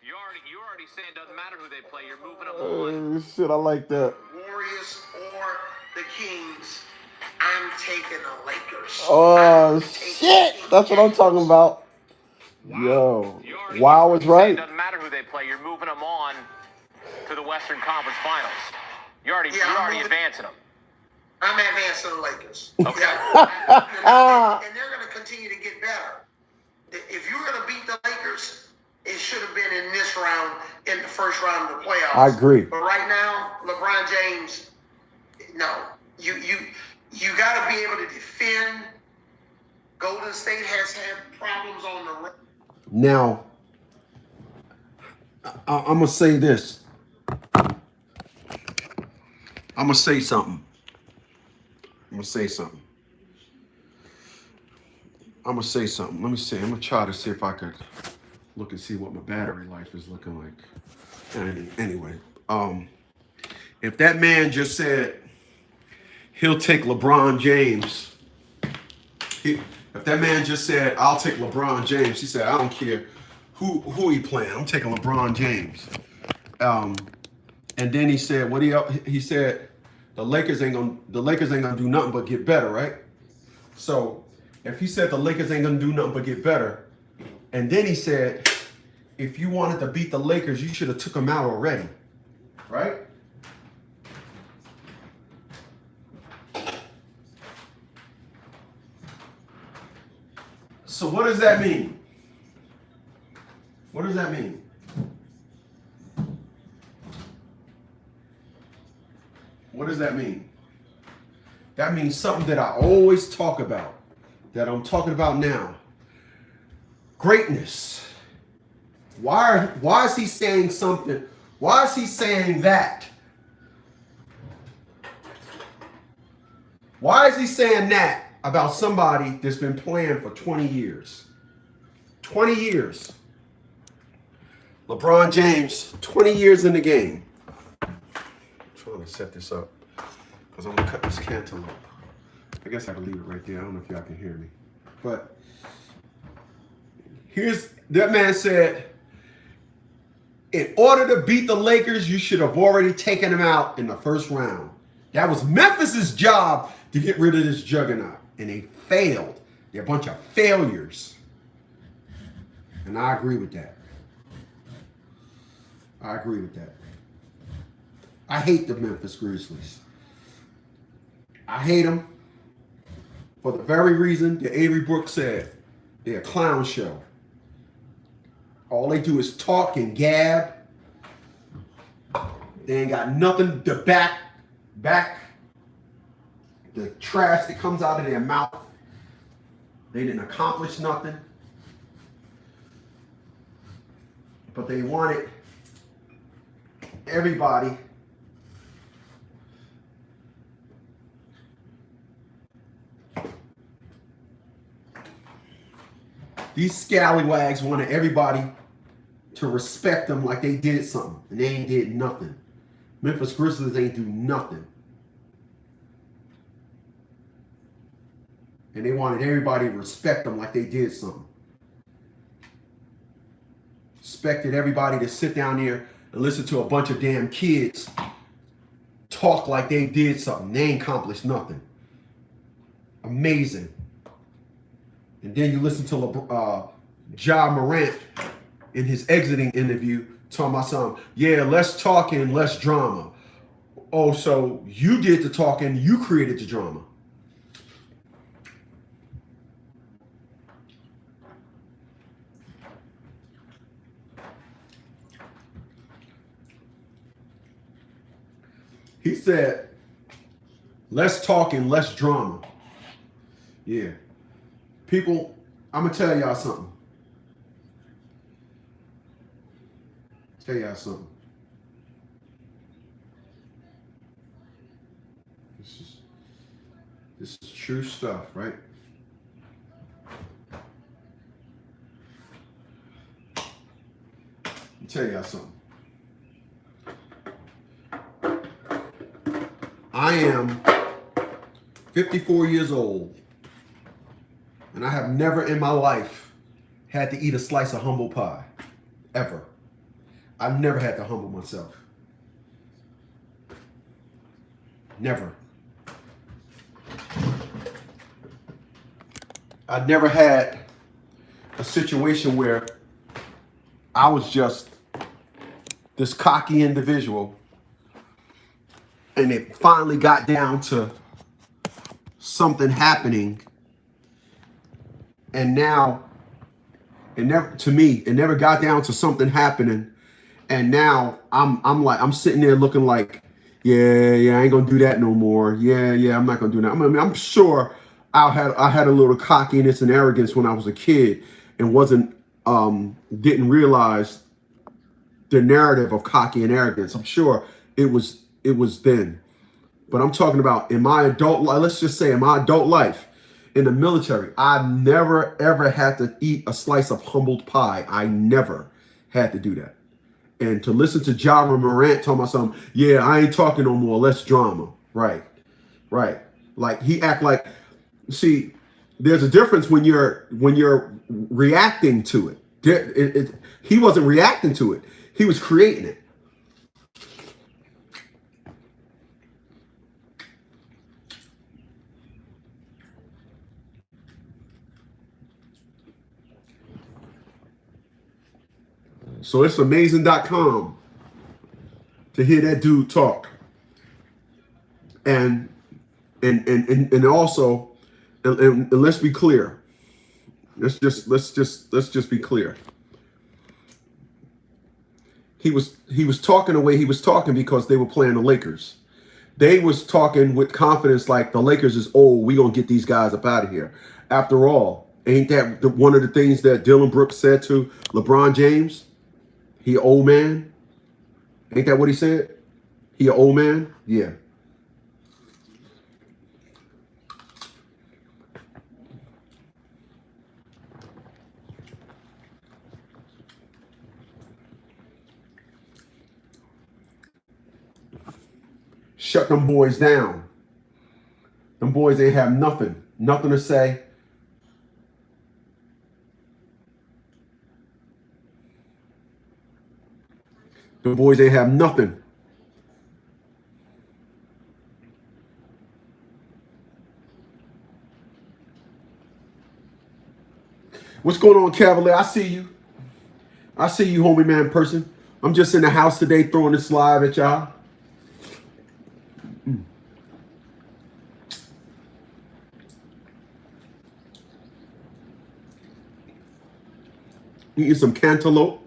You already saying it doesn't matter who they play. You're moving them on. Shit, I like that. Warriors or the Kings, I'm taking the Lakers. Oh, shit. That's what I'm talking about. Yo. Wow is right. It doesn't matter who they play. You're moving them on to the Western Conference Finals. You're already advancing them. I'm advancing the Lakers. Okay. And they're going to continue to get better. If you're going to beat the Lakers, it should have been in this round, in the first round of the playoffs. I agree. But right now, LeBron James, no. You got to be able to defend. Golden State has had problems on the road. Now, I'm going to say this. I'm going to say something. Let me see. I'm going to try to see if I could look and see what my battery life is looking like. And anyway, if that man just said he'll take LeBron James, if that man just said, I'll take LeBron James, he said, I don't care who he playing, I'm taking LeBron James. And then he said, he said, the Lakers ain't gonna do nothing but get better, right? So if he said the Lakers ain't gonna do nothing but get better, and then he said, if you wanted to beat the Lakers, you should have took them out already, right? So what does that mean? What does that mean? What does that mean? That means something that I always talk about, that I'm talking about now. Greatness. Why is he saying something? Why is he saying that? Why is he saying that about somebody that's been playing for 20 years? 20 years. LeBron James, 20 years in the game. Trying to set this up because I'm gonna cut this cantaloupe. I guess I can leave it right there. I don't know if y'all can hear me, but that man said, in order to beat the Lakers, you should have already taken them out in the first round. That was Memphis's job to get rid of this juggernaut, and they failed. They're a bunch of failures, and I agree with that. I agree with that. I hate the Memphis Grizzlies. I hate them for the very reason that Avery Brooks said. They're a clown show. All they do is talk and gab. They ain't got nothing to back the trash that comes out of their mouth. They didn't accomplish nothing. But they wanted everybody these scallywags wanted everybody to respect them like they did something, and they ain't did nothing. Memphis Grizzlies ain't do nothing. And they wanted everybody to respect them like they did something. Expected everybody to sit down there and listen to a bunch of damn kids talk like they did something. They ain't accomplished nothing. Amazing. And then you listen to Ja Morant in his exiting interview talking about something. Yeah, less talking, less drama. Oh, so you did the talking, you created the drama. He said, less talking, less drama. Yeah. People, I'm going to tell y'all something. This is true stuff, right? Let me tell y'all something. I am 54 years old, and I have never in my life had to eat a slice of humble pie, ever. I've never had to humble myself. Never. I never had a situation where I was just this cocky individual and it finally got down to something happening, and now it never got down to something happening, and now I'm sitting there looking like, yeah, I ain't gonna do that no more. Yeah, I'm not gonna do that. I mean, I'm sure I had a little cockiness and arrogance when I was a kid and didn't realize the narrative of cocky and arrogance. I'm sure it was then. But I'm talking about in my adult life, let's just say in my adult life, in the military, I never ever had to eat a slice of humbled pie. I never had to do that. And to listen to Ja Morant talking about something, yeah, I ain't talking no more, less drama. Right. Like he act like, see, there's a difference when you're reacting to it. He wasn't reacting to it. He was creating it. So it's amazing.com to hear that dude talk. And also, and let's be clear. Let's just be clear. He was talking the way he was talking because they were playing the Lakers. They was talking with confidence like the Lakers is old. We gonna get these guys up out of here. After all, ain't that one of the things that Dylan Brooks said to LeBron James? He an old man. Ain't that what he said? He an old man? Yeah. Shut them boys down. Them boys ain't have nothing to say. The boys ain't have nothing. What's going on, Cavalier? I see you, homie man person. I'm just in the house today throwing this live at y'all. Eating some cantaloupe.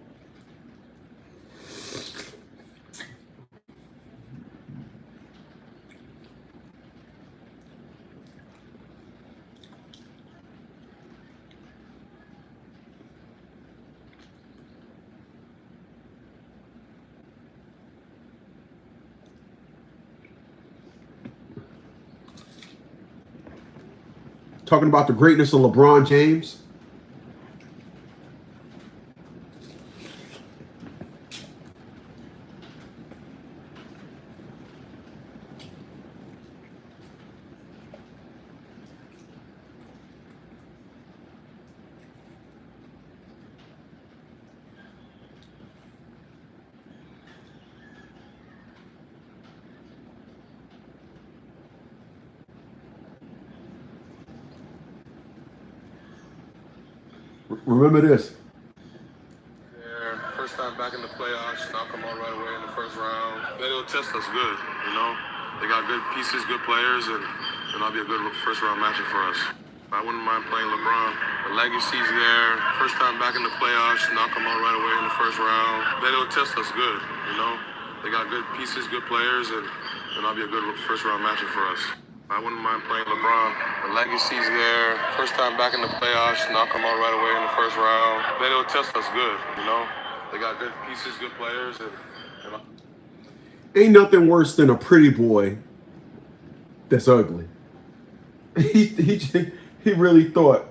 Talking about the greatness of LeBron James. Remember this. First time back in the playoffs, knock them out right away in the first round. They'll test us good, you know. They got good pieces, good players, and that'll be a good first round matchup for us. I wouldn't mind playing LeBron. The legacy's there. First time back in the playoffs, knock them out right away in the first round. They'll test us good, you know. They got good pieces, good players, and that'll be a good first round matchup for us. I wouldn't mind playing LeBron. The legacy's there. First time back in the playoffs, knock them out right away in the first round. They'll test us good, you know. They got good pieces, good players, and ain't nothing worse than a pretty boy that's ugly. He really thought.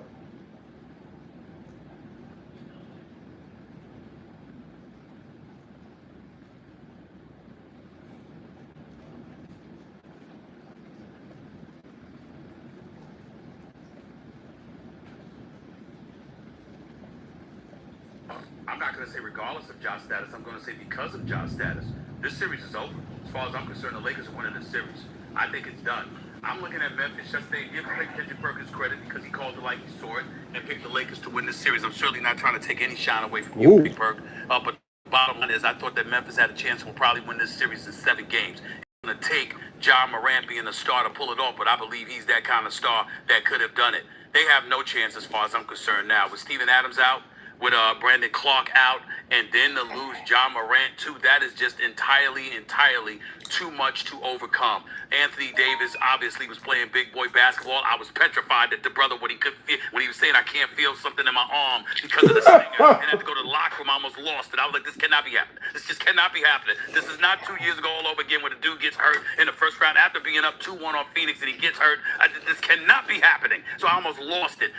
I'm not going to say regardless of Josh status. I'm going to say because of Josh status. This series is over. As far as I'm concerned, the Lakers are winning this series. I think it's done. I'm looking at Memphis. Just they give Kendrick Perkins credit because he called it like he saw it and picked the Lakers to win this series. I'm certainly not trying to take any shine away from you, Big Perk. But the bottom line is I thought that Memphis had a chance and will probably win this series in 7 games. It's going to take Ja Morant being the star to pull it off, but I believe he's that kind of star that could have done it. They have no chance as far as I'm concerned now. With Steven Adams out, with Brandon Clark out, and then to lose Ja Morant too, that is just entirely too much to overcome. Anthony Davis obviously was playing big boy basketball. I was petrified that the brother, when he was saying I can't feel something in my arm because of the singer, and had to go to the locker room, I almost lost it. I was like, this cannot be happening. This just cannot be happening. This is not 2 years ago all over again where the dude gets hurt in the first round after being up 2-1 on Phoenix and he gets hurt. This cannot be happening. So I almost lost it.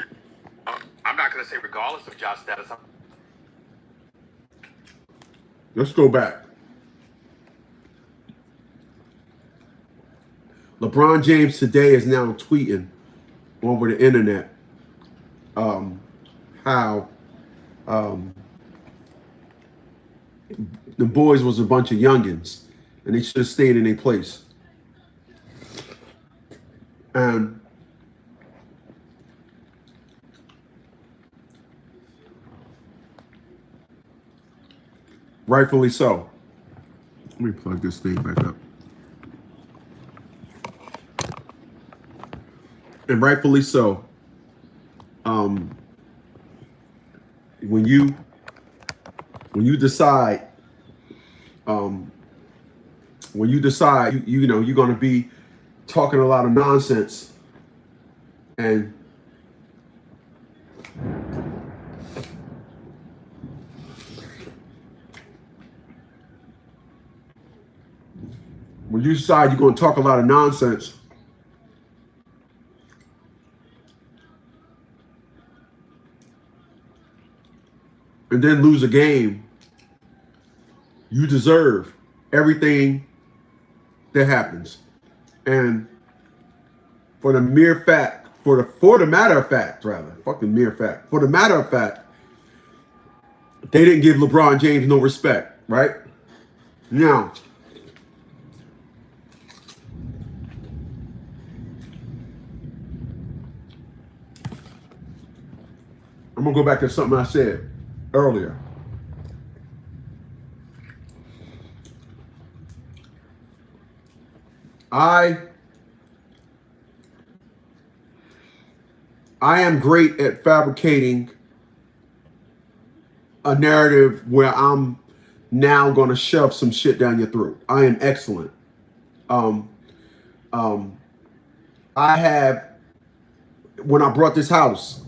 I'm not going to say regardless of Josh status. Let's go back. LeBron James today is now tweeting over the internet how the boys was a bunch of youngins and they should have stayed in their place. And rightfully so. Let me plug this thing back up. And rightfully so. When you decide, you know, you're going to be talking a lot of nonsense, and when you decide you're going to talk a lot of nonsense, and then lose a game, you deserve everything that happens. And for the matter of fact, they didn't give LeBron James no respect, right? Now, I'm gonna go back to something I said earlier. I am great at fabricating a narrative where I'm now going to shove some shit down your throat. I am excellent. I have, when I brought this house,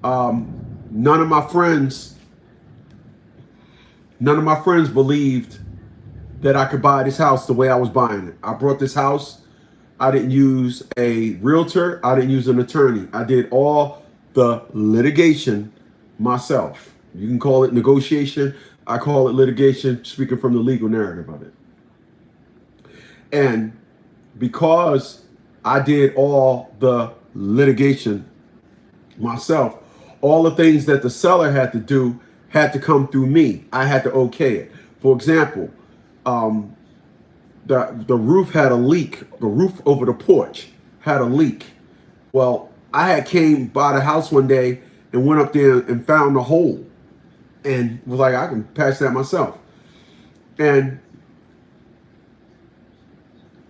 none of my friends believed that I could buy this house the way I was buying it. I brought this house. I didn't use a realtor. I didn't use an attorney. I did all the litigation myself. You can call it negotiation. I call it litigation, speaking from the legal narrative of it. And because I did all the litigation myself, all the things that the seller had to do had to come through me. I had to okay it. For example, the roof had a leak. The roof over the porch had a leak. Well, I had came by the house one day and went up there and found a hole and was like, I can patch that myself. And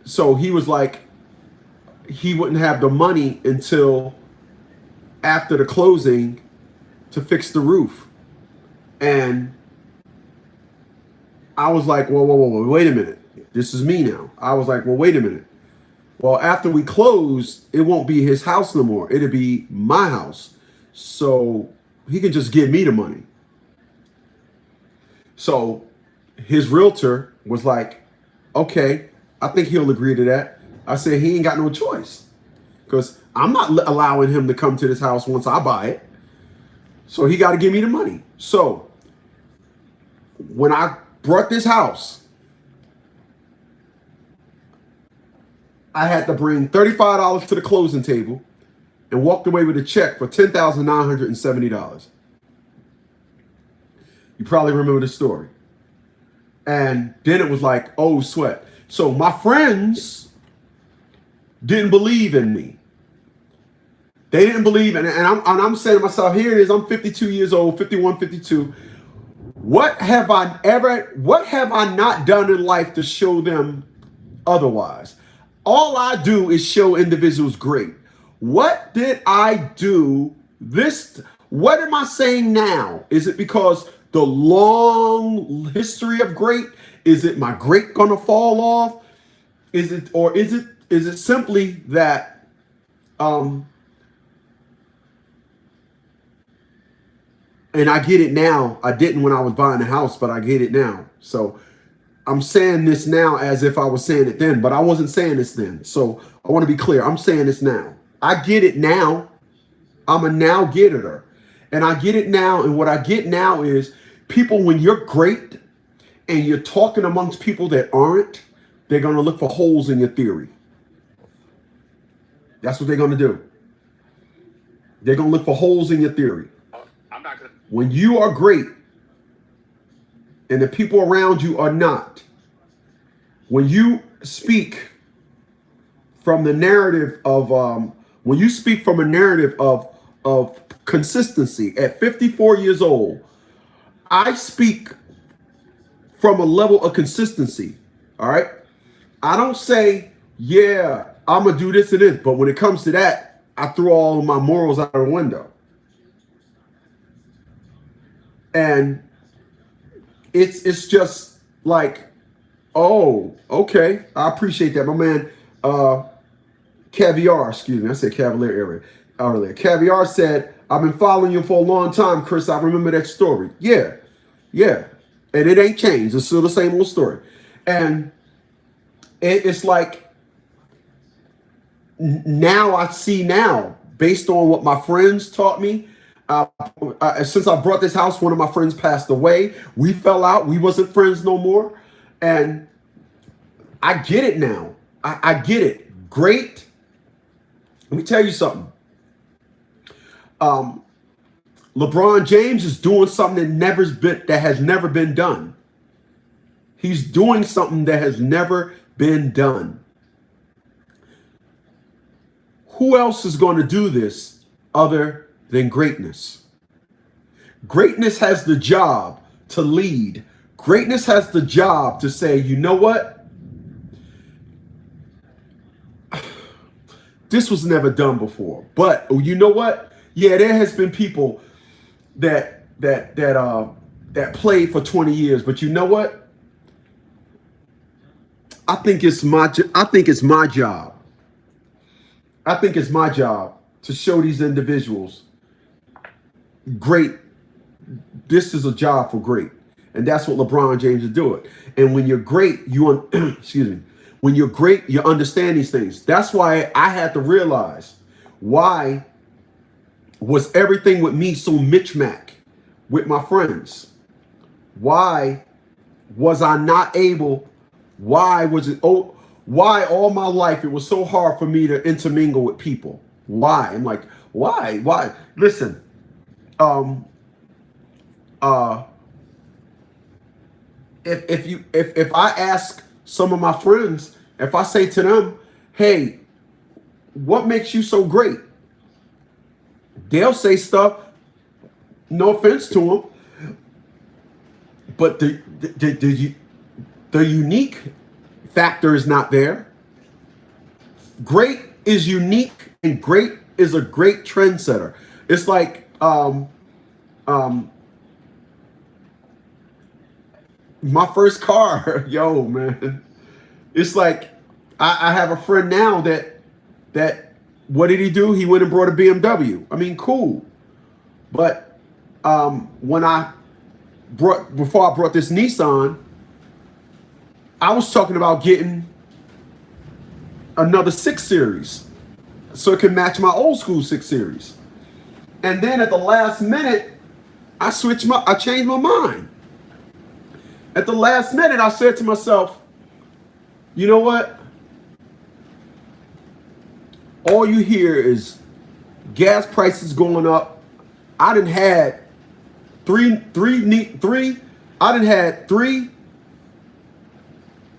so he was like, he wouldn't have the money until after the closing to fix the roof. And I was like, whoa, wait a minute. This is me now. I was like, well, wait a minute. Well, after we close, it won't be his house no more. It'll be my house. So he can just give me the money. So his realtor was like, okay, I think he'll agree to that. I said, he ain't got no choice because I'm not allowing him to come to this house once I buy it. So he got to give me the money. So when I brought this house, I had to bring $35 to the closing table and walked away with a check for $10,970. You probably remember the story. And then it was like, oh, sweat. So my friends didn't believe in me. They didn't believe in it. And I'm saying to myself, here it is. I'm 52 years old, 51, 52. What have I not done in life to show them otherwise? All I do is show individuals great. What did I do what am I saying now? Is it because the long history of great? Is it my great gonna fall off? Is it simply that and I get it now. I didn't when I was buying the house, but I get it now. So I'm saying this now as if I was saying it then, but I wasn't saying this then. So I want to be clear. I'm saying this now. I get it now. I'm a now getter. And I get it now. And what I get now is people, when you're great and you're talking amongst people that aren't, they're going to look for holes in your theory. That's what they're going to do. They're going to look for holes in your theory. When you are great and the people around you are not, when you speak from the narrative of of consistency at 54 years old, I speak from a level of consistency. All right. I don't say, yeah, I'm going to do this and this. But when it comes to that, I throw all of my morals out the window. And it's just like, oh, okay. I appreciate that. My man, Caviar, excuse me. I said Cavalier earlier. Caviar said, I've been following you for a long time, Chris. I remember that story. Yeah. And it ain't changed. It's still the same old story. And it's like, now I see now, based on what my friends taught me, since I brought this house, one of my friends passed away. We fell out. We wasn't friends no more. And I get it now. I get it. Great. Let me tell you something. LeBron James is doing something that has never been done. He's doing something that has never been done. Who else is going to do this other than greatness? Greatness has the job to lead. Greatness has the job to say, you know what? This was never done before. But you know what? Yeah, there has been people that played for 20 years. But you know what? I think it's my job. I think it's my job to show these individuals great. This is a job for great. And that's what LeBron James is doing. And when you're great, when you're great, you understand these things. That's why I had to realize, why was everything with me so Mitch-Mac with my friends? Why was I not able? Why all my life it was so hard for me to intermingle with people? Why? I'm like, why? Listen, if I ask some of my friends, if I say to them, hey, what makes you so great? They'll say stuff No offense to him, but the unique factor is not there. Great is unique, and great is a great trendsetter. It's like my first car, yo, man. It's like I have a friend now that what did he do? He went and brought a BMW. I mean, cool. But before I brought this Nissan, I was talking about getting another 6 Series so it can match my old school 6 Series. And then at the last minute, I changed my mind. At the last minute, I said to myself, you know what? All you hear is gas prices going up. I done had three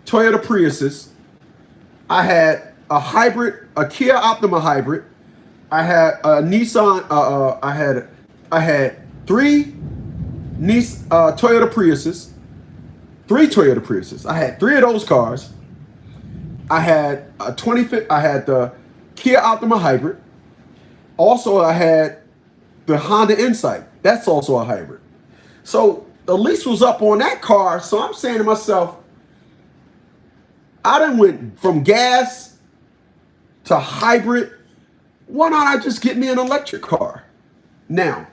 Toyota Priuses. I had a hybrid, a Kia Optima hybrid. I had a Nissan. I had 3 Toyota Priuses. 3 Toyota Priuses. I had 3 of those cars. I had a 25. I had the Kia Optima hybrid. Also, I had the Honda Insight. That's also a hybrid. So the lease was up on that car. So I'm saying to myself, I done went from gas to hybrid. Why not I just get me an electric car? Now,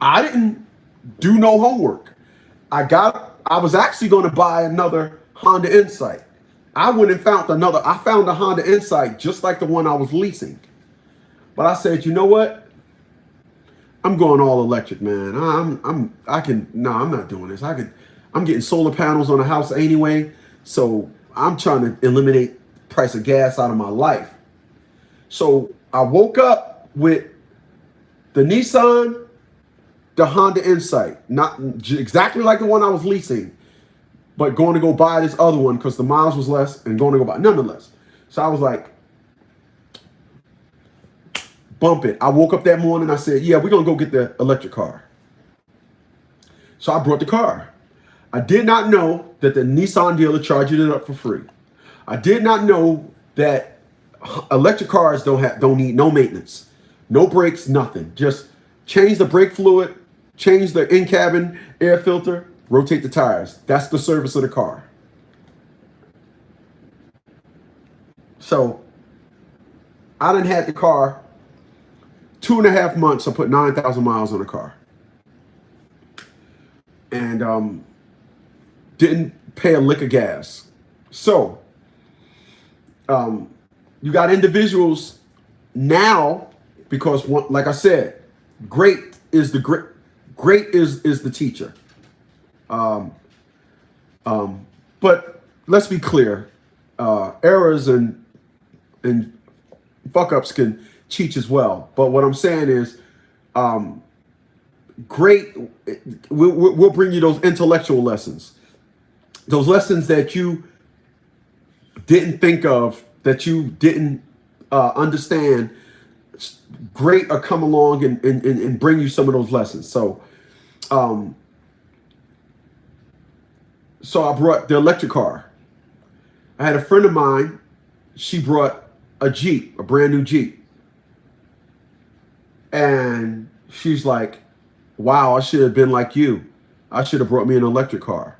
I didn't do no homework. I was actually going to buy another Honda Insight. I went and found I found a Honda Insight just like the one I was leasing. But I said, you know what? I'm going all electric, man. I'm not doing this. I'm getting solar panels on the house anyway. So I'm trying to eliminate the price of gas out of my life. So I woke up with the Nissan, the Honda Insight, not exactly like the one I was leasing, but going to go buy this other one because the miles was less and going to go buy nonetheless. So I was like, bump it. I woke up that morning. I said, yeah, we're going to go get the electric car. So I brought the car. I did not know that the Nissan dealer charged it up for free. I did not know that electric cars don't need no maintenance, no brakes, nothing. Just change the brake fluid, change the in-cabin air filter, rotate the tires. That's the service of the car. So I done had the car 2.5 months. I put 9,000 miles on the car. And didn't pay a lick of gas. So you got individuals now, because like I said, great is the teacher. But let's be clear, errors and fuck ups can teach as well. But what I'm saying is, great. We'll bring you those intellectual lessons, those lessons that you didn't think of, that you didn't understand. Great will come along and bring you some of those lessons. So I brought the electric car. I had a friend of mine. She brought a Jeep, a brand new Jeep. And she's like, wow, I should have been like you. I should have brought me an electric car.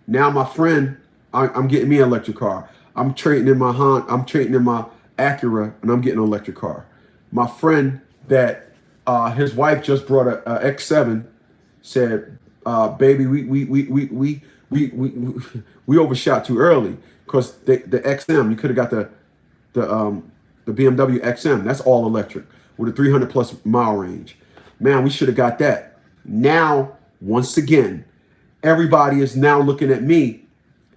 Now my friend, I'm getting me an electric car. I'm trading in my Honda, I'm trading in my Acura, and I'm getting an electric car. My friend that his wife just brought a X7 said, baby, we overshot too early, because the XM, you could have got the BMW XM. That's all electric with a 300 plus mile range. Man, we should have got that. Now, once again, everybody is now looking at me.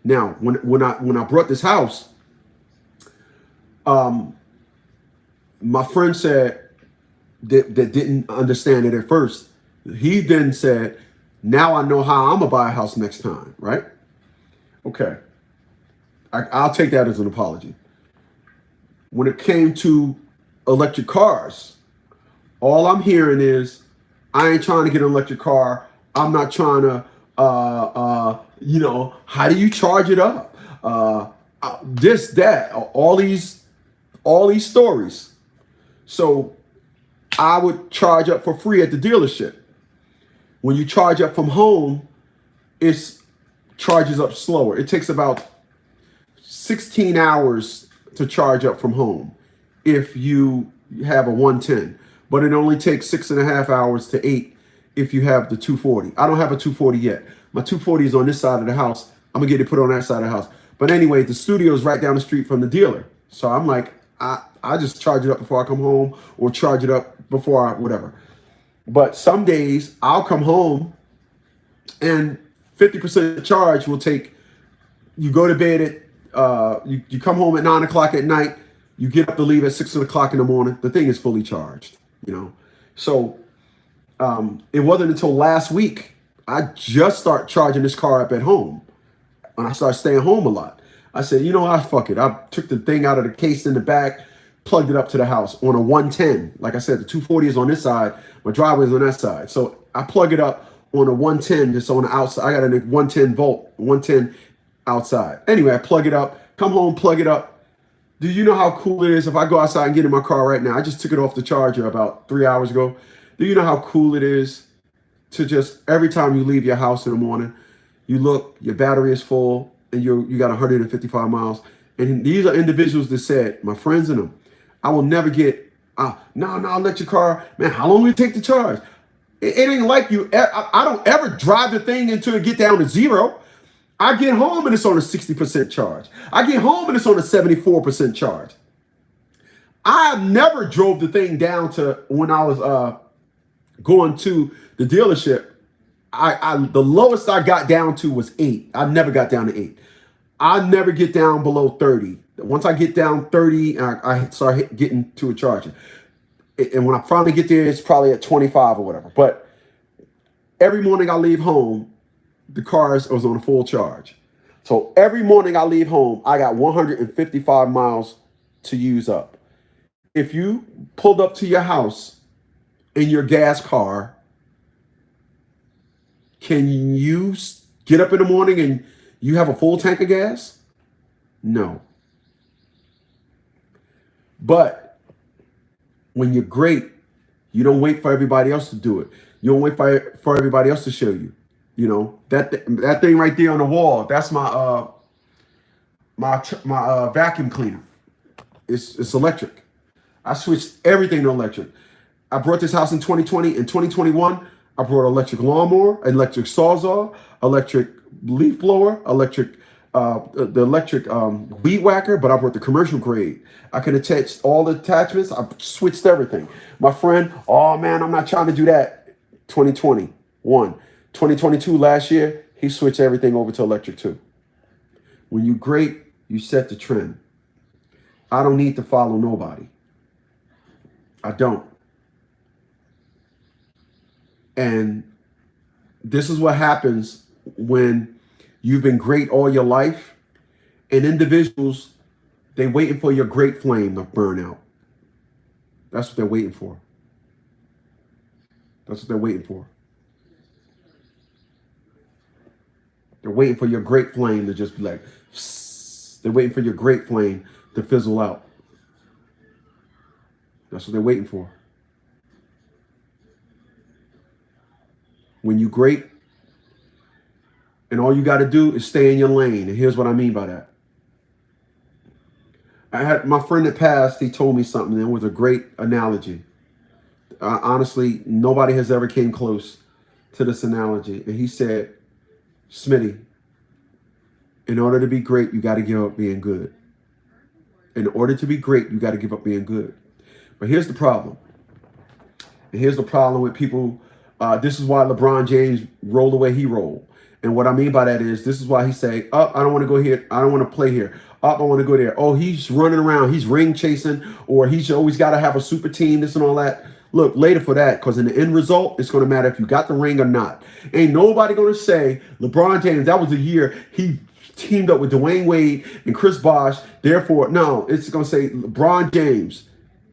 Now, when I brought this house, my friend said that didn't understand it at first. He then said, now I know how I'm gonna buy a house next time, right? Okay. I'll take that as an apology. When it came to electric cars, all I'm hearing is I ain't trying to get an electric car. I'm not trying to, how do you charge it up? This, that, all these stories. So I would charge up for free at the dealership. When you charge up from home, it charges up slower. It takes about 16 hours to charge up from home if you have a 110, but it only takes 6.5 hours to 8 if you have the 240. I don't have a 240 yet. My 240 is on this side of the house. I'm gonna get it put on that side of the house. But anyway, the studio is right down the street from the dealer. So I'm like, I just charge it up before I come home, or charge it up before I, whatever. But some days I'll come home and 50% charge will take, you go to bed at, you come home at 9 o'clock at night, you get up to leave at 6 o'clock in the morning, the thing is fully charged, So it wasn't until last week I just start charging this car up at home. When I started staying home a lot, I said, fuck it. I took the thing out of the case in the back, plugged it up to the house on a 110. Like I said, the 240 is on this side, my driveway is on that side. So I plug it up on a 110, just on the outside. I got a 110 volt, 110 outside. Anyway, I plug it up, come home, plug it up. Do you know how cool it is if I go outside and get in my car right now? I just took it off the charger about 3 hours ago. Do you know how cool it is to just, every time you leave your house in the morning, you look, your battery is full, and you got 155 miles. And these are individuals that said, my friends in them, I will never get, no, electric car, man, how long will it take to charge? It ain't like you, I don't ever drive the thing until it get down to 0. I get home and it's on a 60% charge. I get home and it's on a 74% charge. I never drove the thing down to, when I was going to the dealership, the lowest I got down to was 8. I never got down to 8. I never get down below 30. Once I get down 30, I start getting to a charger. And when I finally get there, it's probably at 25 or whatever. But every morning I leave home, the car was on a full charge. So every morning I leave home, I got 155 miles to use up. If you pulled up to your house in your gas car, can you get up in the morning and you have a full tank of gas? No. But when you're great, you don't wait for everybody else to do it. You don't wait for everybody else to show you. That thing right there on the wall, that's my vacuum cleaner. It's electric. I switched everything to electric. I brought this house in 2020. In 2021, I brought electric lawnmower, electric sawzall, electric leaf blower, the electric weed whacker, but I brought the commercial grade. I can attach all the attachments. I switched everything. My friend, oh man, I'm not trying to do that. 2021. 2022, last year, he switched everything over to electric too. When you're great, you set the trend. I don't need to follow nobody. I don't. And this is what happens when you've been great all your life, and individuals, they waiting for your great flame to burn out. That's what they're waiting for. That's what they're waiting for. They're waiting for your great flame to just be like, psst. They're waiting for your great flame to fizzle out. That's what they're waiting for. When you're great, and all you got to do is stay in your lane. And here's what I mean by that. I had my friend that passed, he told me something, and it was a great analogy. Honestly, nobody has ever came close to this analogy. And he said, Smitty, in order to be great, you got to give up being good. In order to be great, you got to give up being good. But here's the problem. And here's the problem with people. This is why LeBron James rolled the way he rolled. And what I mean by that is, this is why he say, I don't want to go here. I don't want to play here. I want to go there. Oh, he's running around. He's ring chasing, or he's always got to have a super team, this and all that. Look, later for that, because in the end result, it's going to matter if you got the ring or not. Ain't nobody going to say LeBron James, that was the year he teamed up with Dwayne Wade and Chris Bosh. Therefore, no, it's going to say LeBron James.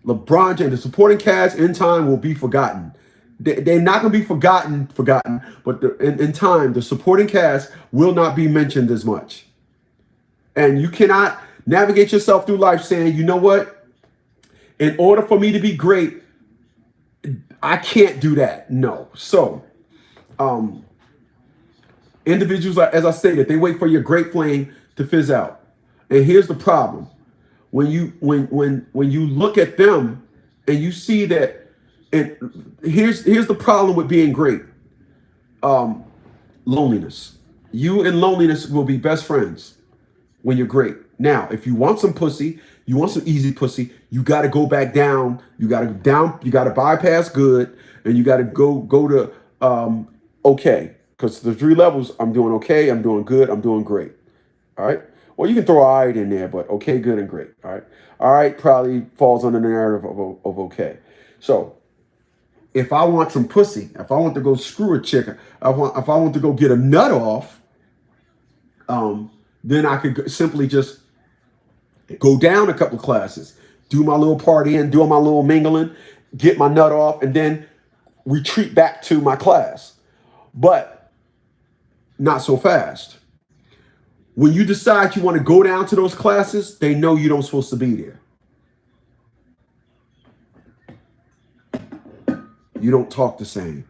LeBron James, the supporting cast in time will be forgotten. They're not going to be forgotten, but in time, the supporting cast will not be mentioned as much. And you cannot navigate yourself through life saying, you know what? In order for me to be great, I can't do that. No. So, individuals, as I stated, they wait for your great flame to fizz out. And here's the problem. When you look at them and you see that, here's the problem with being great. Loneliness. You and loneliness will be best friends when you're great. Now, if you want some pussy, you want some easy pussy, you got to go back down. You got to bypass good, and you got to go to okay. Because the 3 levels, I'm doing okay, I'm doing good, I'm doing great. All right. Well, you can throw all right in there, but okay, good, and great. All right. All right probably falls under the narrative of okay. So if I want some pussy, if I want to go screw a chick, if I want to go get a nut off, then I could simply just go down a couple of classes, do my little partying, do my little mingling, get my nut off, and then retreat back to my class. But not so fast. When you decide you want to go down to those classes, they know you don't supposed to be there. You don't talk the same.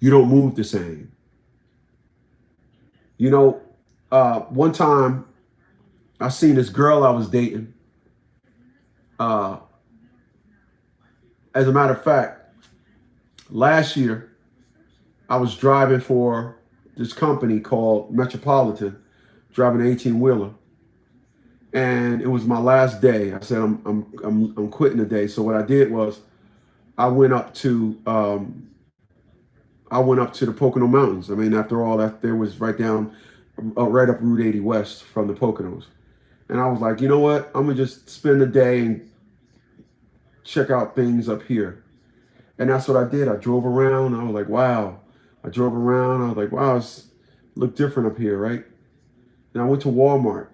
You don't move the same. You know, one time I seen this girl I was dating. As a matter of fact, last year I was driving for this company called Metropolitan, driving an 18-wheeler, and it was my last day. I said I'm quitting today. So what I did was I went up to the Pocono Mountains. I mean, after all, that there was right up Route 80 West from the Poconos. And I was like, you know what? I'm going to just spend the day and check out things up here. And that's what I did. I drove around. I was like, wow. I drove around. I was like, wow, it's look different up here, right? And I went to Walmart.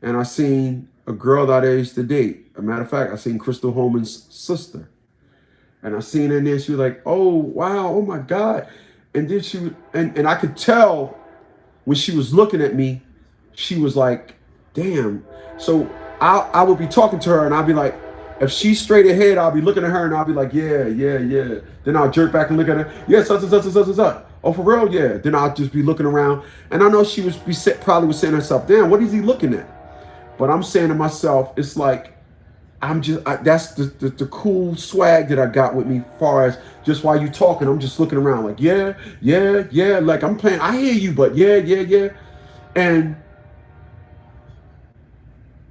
And I seen a girl that I used to date. As a matter of fact, I seen Crystal Holman's sister. And I seen her in there. She was like, oh, wow. Oh, my God. And then she and I could tell when she was looking at me, she was like, damn. So I would be talking to her and I'd be like, if she's straight ahead, I'll be looking at her and I'll be like, yeah. Then I'll jerk back and look at her. Yeah, such. Oh, for real? Yeah. Then I'll just be looking around. And I know she probably was saying to herself, damn, what is he looking at? But I'm saying to myself, it's like, that's the cool swag that I got with me as far as just while you talking, I'm just looking around like, yeah. Like I'm playing, I hear you, but yeah. And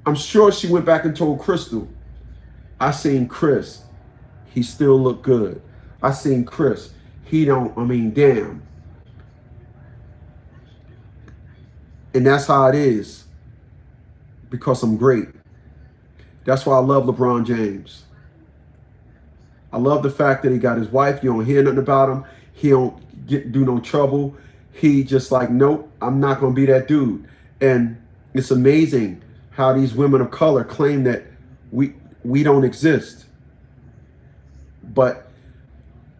I'm sure she went back and told Crystal, I seen Chris. He still look good. I seen Chris. Damn. And that's how it is. Because I'm great. That's why I love LeBron James. I love the fact that he got his wife. You don't hear nothing about him. He don't do no trouble. He just like, nope, I'm not going to be that dude. And it's amazing how these women of color claim that we don't exist. But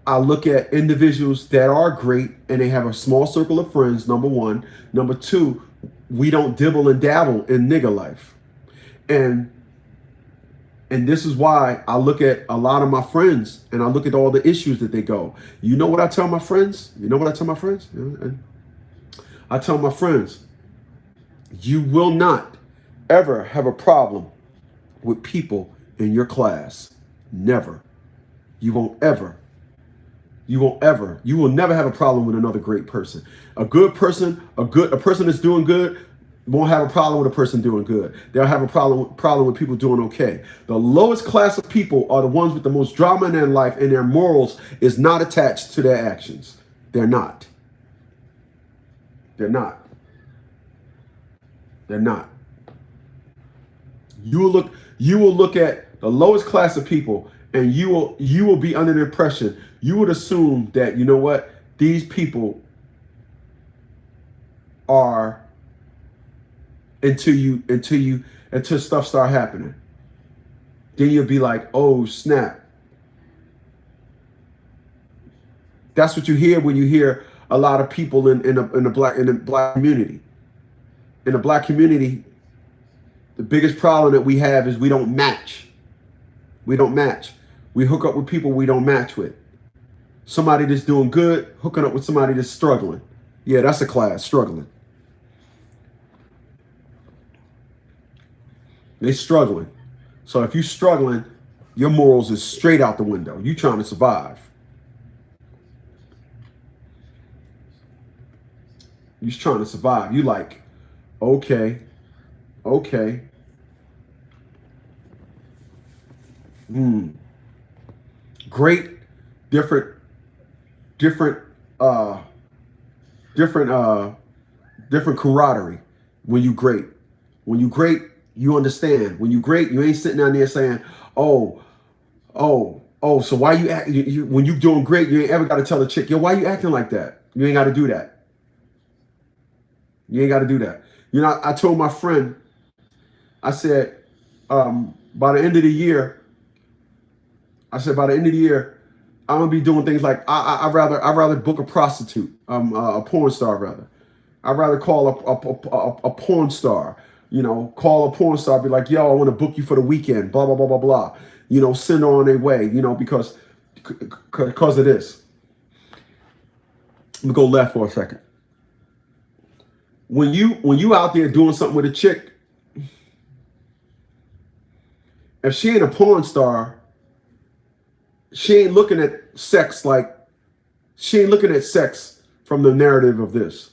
I look at individuals that are great and they have a small circle of friends, number one. Number two, we don't dibble and dabble in nigga life. And this is why I look at a lot of my friends and I look at all the issues that they go. You know what I tell my friends? I tell my friends, you will not ever have a problem with people in your class. Never. You won't ever. You will never have a problem with another great person. A good person, a person that's doing good won't have a problem with a person doing good. They'll have a problem with people doing okay. The lowest class of people are the ones with the most drama in their life, and their morals is not attached to their actions. They're not. You will look at the lowest class of people, and you will be under the impression, you would assume that, you know what, these people are until stuff start happening. Then you'll be like, oh snap. That's what you hear when you hear a lot of people in the black community. In the black community, the biggest problem that we have is we don't match. We don't match. We hook up with people we don't match with. Somebody that's doing good, hooking up with somebody that's struggling. Yeah, that's a class, struggling. They're struggling. So if you're struggling, your morals is straight out the window. You trying to survive. You're trying to survive. You like, okay. Great, different camaraderie when you great. When you great, you understand. When you great, you ain't sitting down there saying, oh, so why you act, when you doing great, you ain't ever got to tell a chick, yo, why you acting like that? You ain't got to do that. You ain't got to do that. You know, I told my friend, I said, by the end of the year, I'm gonna be doing things like I'd rather book a prostitute, a porn star rather. I'd rather call a porn star, you know, call a porn star, be like, yo, I want to book you for the weekend, blah, blah, blah, blah, blah. You know, send her on their way, you know, because of this. Let me go left for a second. When you out there doing something with a chick, if she ain't a porn star, she ain't looking at sex from the narrative of this.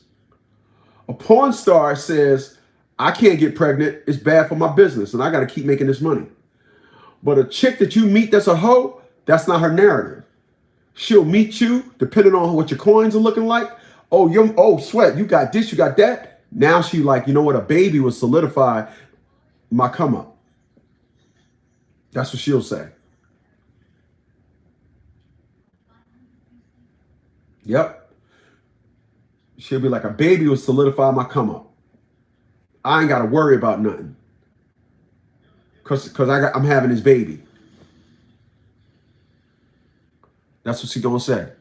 A porn star says, I can't get pregnant. It's bad for my business, and I got to keep making this money. But a chick that you meet that's a hoe, that's not her narrative. She'll meet you depending on what your coins are looking like. Oh, sweat, you got this, you got that. Now she like, you know what? A baby would solidify my come up. That's what she'll say. Yep. She'll be like, a baby will solidify my come up. I ain't got to worry about nothing. Cause I'm having this baby. That's what she gonna say.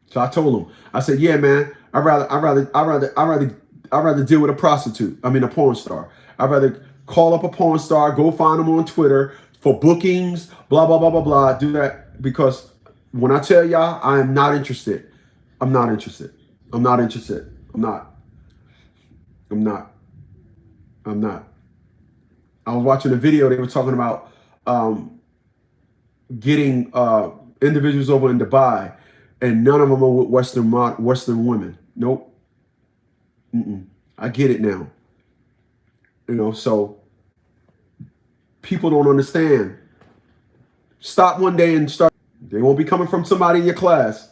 So I told him, I said, yeah, man, I'd rather deal with a prostitute. I mean, a porn star. I'd rather call up a porn star, go find them on Twitter for bookings, blah, blah, blah, blah, blah. Do that because when I tell y'all, I am not interested. I'm not interested. I'm not interested. I'm not. I was watching a video. They were talking about getting individuals over in Dubai, and none of them are with Western women. Nope. I get it now. You know, so people don't understand. Stop one day and start. They won't be coming from somebody in your class.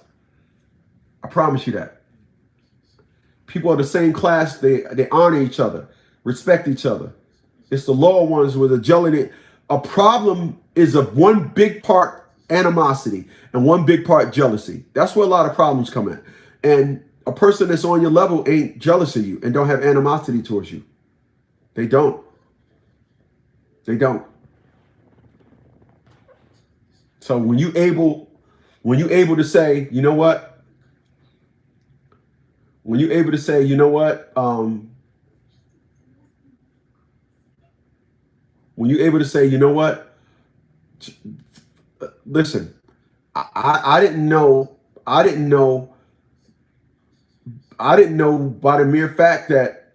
I promise you that. People are the same class. They honor each other, respect each other. It's the lower ones with the jealousy. A problem is one big part animosity and one big part jealousy. That's where a lot of problems come in. And a person that's on your level ain't jealous of you and don't have animosity towards you. They don't. They don't. So when you able to say, you know what? When you're able to say, you know what? When you're able to say, you know what? Listen, I didn't know by the mere fact that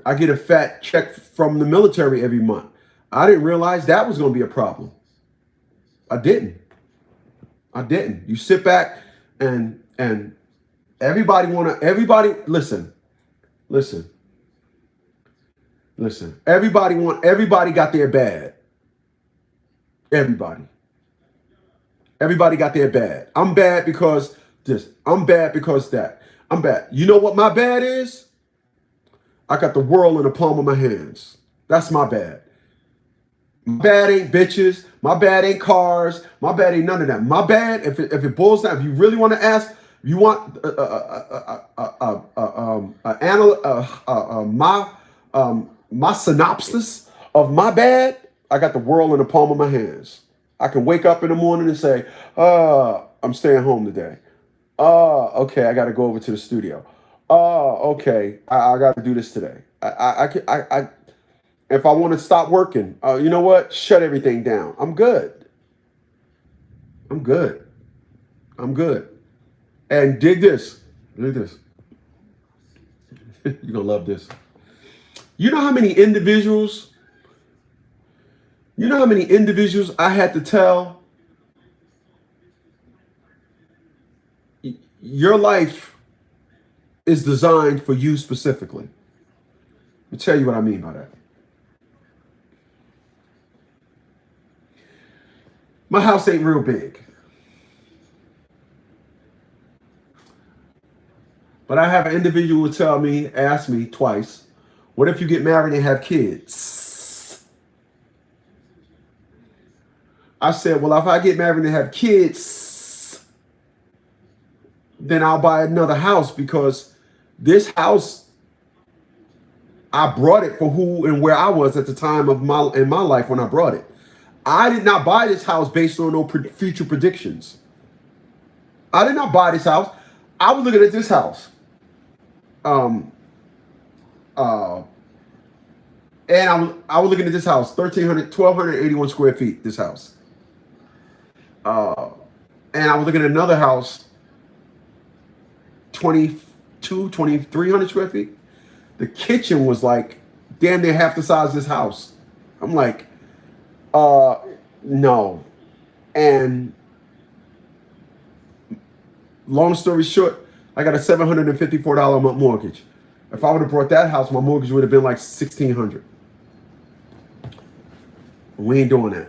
I get a fat check from the military every month. I didn't realize that was going to be a problem. I didn't. You sit back and everybody listen. Everybody got their bad. Everybody got their bad. I'm bad because this. I'm bad because that. I'm bad. You know what my bad is? I got the world in the palm of my hands. That's my bad. My bad ain't bitches. My bad ain't cars. My bad ain't none of that. My bad, if it boils down, if you really want to ask, you want my synopsis of my bad, I got the world in the palm of my hands. I can wake up in the morning and say, I'm staying home today. Okay, I got to go over to the studio. Okay, I got to do this today. If I want to stop working, you know what? Shut everything down. I'm good. I'm good. I'm good. And dig this. Dig this. You're going to love this. You know how many individuals I had to tell, your life is designed for you specifically. Let me tell you what I mean by that. My house ain't real big. But I have an individual who ask me twice, what if you get married and have kids? I said, well, if I get married and have kids, then I'll buy another house, because this house, I brought it for who and where I was at the time of my life when I brought it. I did not buy this house based on no future predictions. I did not buy this house. I was looking at this house. And I was looking at this house, 1,281 square feet, this house. And I was looking at another house, 2,300 square feet. The kitchen was like damn near half the size of this house. I'm like, no. And long story short, I got a $754 a month mortgage. If I would have brought that house, my mortgage would have been like $1,600. We ain't doing that.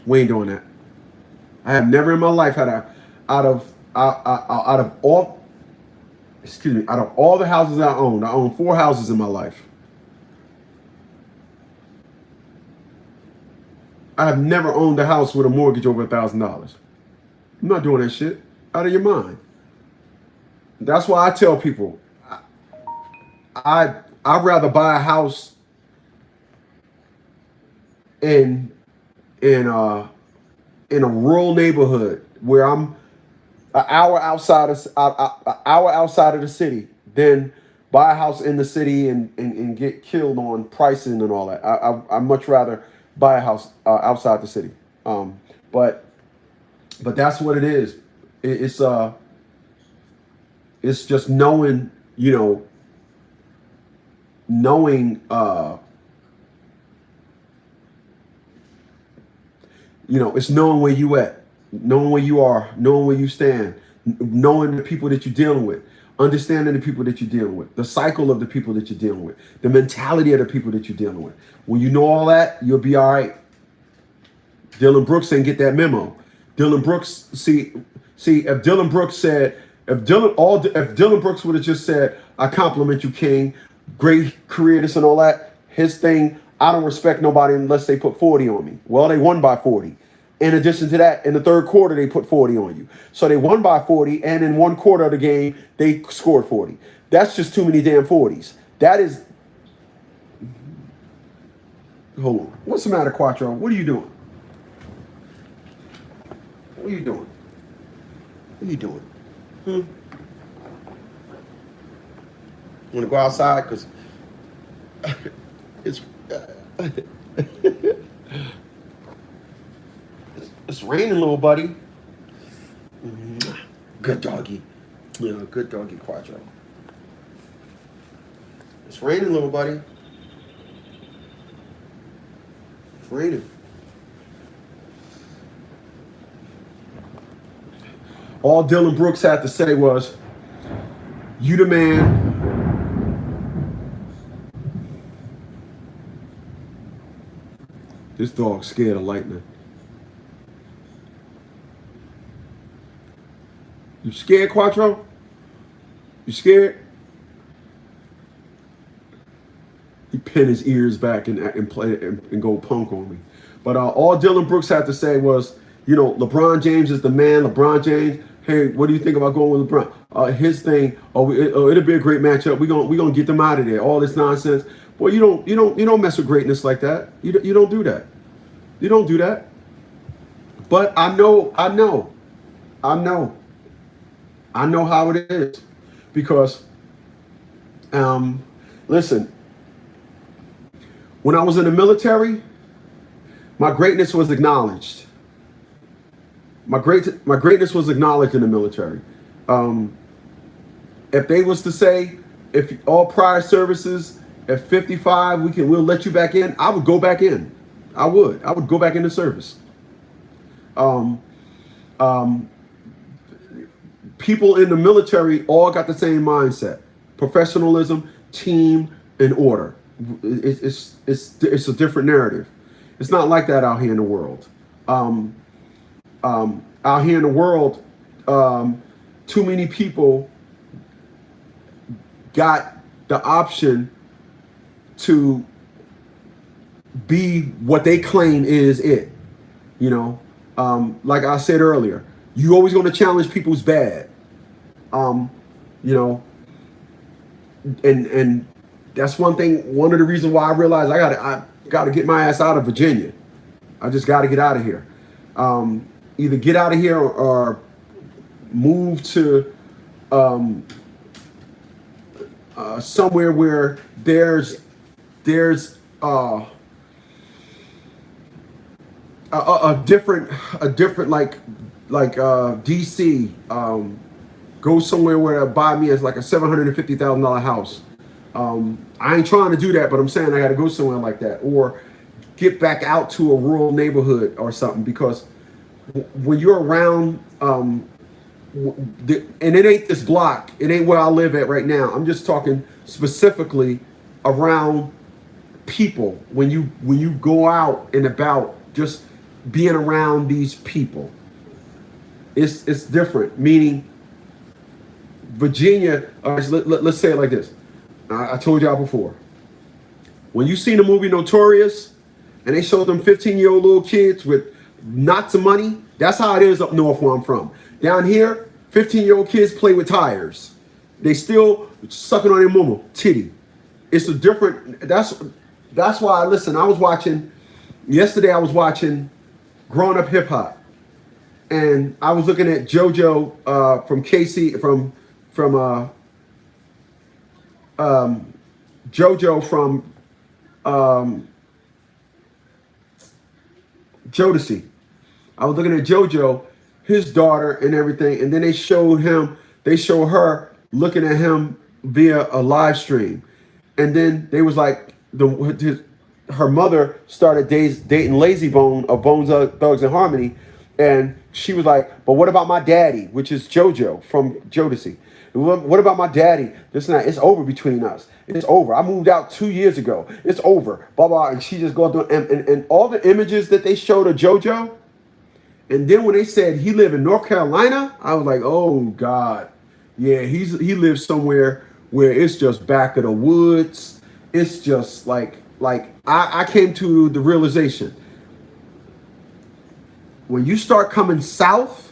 We ain't doing that. I have never in my life had out of all the houses I own 4 houses in my life. I have never owned a house with a mortgage over $1,000. I'm not doing that shit. Out of your mind. That's why I tell people, I'd rather buy a house in a rural neighborhood where I'm an hour outside of the city than buy a house in the city and get killed on pricing and all that. I much rather buy a house outside the city. But that's what it is. It's just knowing, it's knowing where you at, knowing where you are, knowing where you stand, knowing the people that you're dealing with, understanding the people that you're dealing with, the cycle of the people that you're dealing with, the mentality of the people that you're dealing with. When you know all that, you'll be all right. Dylan Brooks didn't get that memo. Dylan Brooks, see, if Dylan Brooks would have just said, I compliment you, King, great career, this and all that, his thing, I don't respect nobody unless they put 40 on me. Well, they won by 40. In addition to that, in the third quarter, they put 40 on you. So they won by 40, and in one quarter of the game, they scored 40. That's just too many damn 40s. That is... Hold on. What's the matter, Quattro? What are you doing? What are you doing? What are you doing? Want to go outside? Because it's... It's raining, little buddy. Good doggy. Yeah, good doggy, Quattro. It's raining, little buddy. It's raining. All Dylan Brooks had to say was, you the man. This dog's scared of lightning. You scared, Quattro? You scared? He pinned his ears back and play and go punk on me. But all Dylan Brooks had to say was, LeBron James is the man. LeBron James Hey, what do you think about going with LeBron? His thing, it'll be a great matchup. We're gonna get them out of there. All this nonsense. Boy, you don't mess with greatness like that. You don't do that. You don't do that. But I know how it is, because listen, when I was in the military, my greatness was acknowledged. My greatness was acknowledged in the military. If they was to say, if all prior services at 55 we'll let you back in, I would go back in. I would go back into service. People in the military all got the same mindset: professionalism, team, and order. It's a different narrative. It's not like that out here in the world. Out here in the world, too many people got the option to be what they claim is it. You know, like I said earlier, you always going to challenge people's bad. You know, and that's one thing. One of the reasons why I realized I gotta get my ass out of Virginia. I just got to get out of here. Either get out of here or move to somewhere where there's a different like DC. Go somewhere where they'll buy me as like a $750,000 house. I ain't trying to do that, but I'm saying I got to go somewhere like that, or get back out to a rural neighborhood or something, because when you're around, and it ain't this block, it ain't where I live at right now. I'm just talking specifically around people. When you go out and about, just being around these people, it's different. Meaning, Virginia. Let's say it like this. I told y'all before. When you seen the movie Notorious, and they showed them 15-year-old little kids with knots of money, that's how it is up north where I'm from. Down here, 15-year-old kids play with tires. They still sucking on their mama titty. It's a different. That's why. Listen, I was watching yesterday. I was watching Grown Up Hip Hop, and I was looking at JoJo from KC from JoJo from Jodeci. I was looking at JoJo, his daughter, and everything, and then they show her looking at him via a live stream, and then they was like her mother started dating Lazy Bone of Bones Thugs and Harmony, and she was like, "But what about my daddy?" Which is JoJo from Jodeci. What about my daddy? This and that. It's over between us. It's over. I moved out 2 years ago. It's over. Blah blah. And she just going through and all the images that they showed of JoJo. And then when they said he lived in North Carolina, I was like, oh God, yeah, he lives somewhere where it's just back of the woods. It's just like I came to the realization, when you start coming south,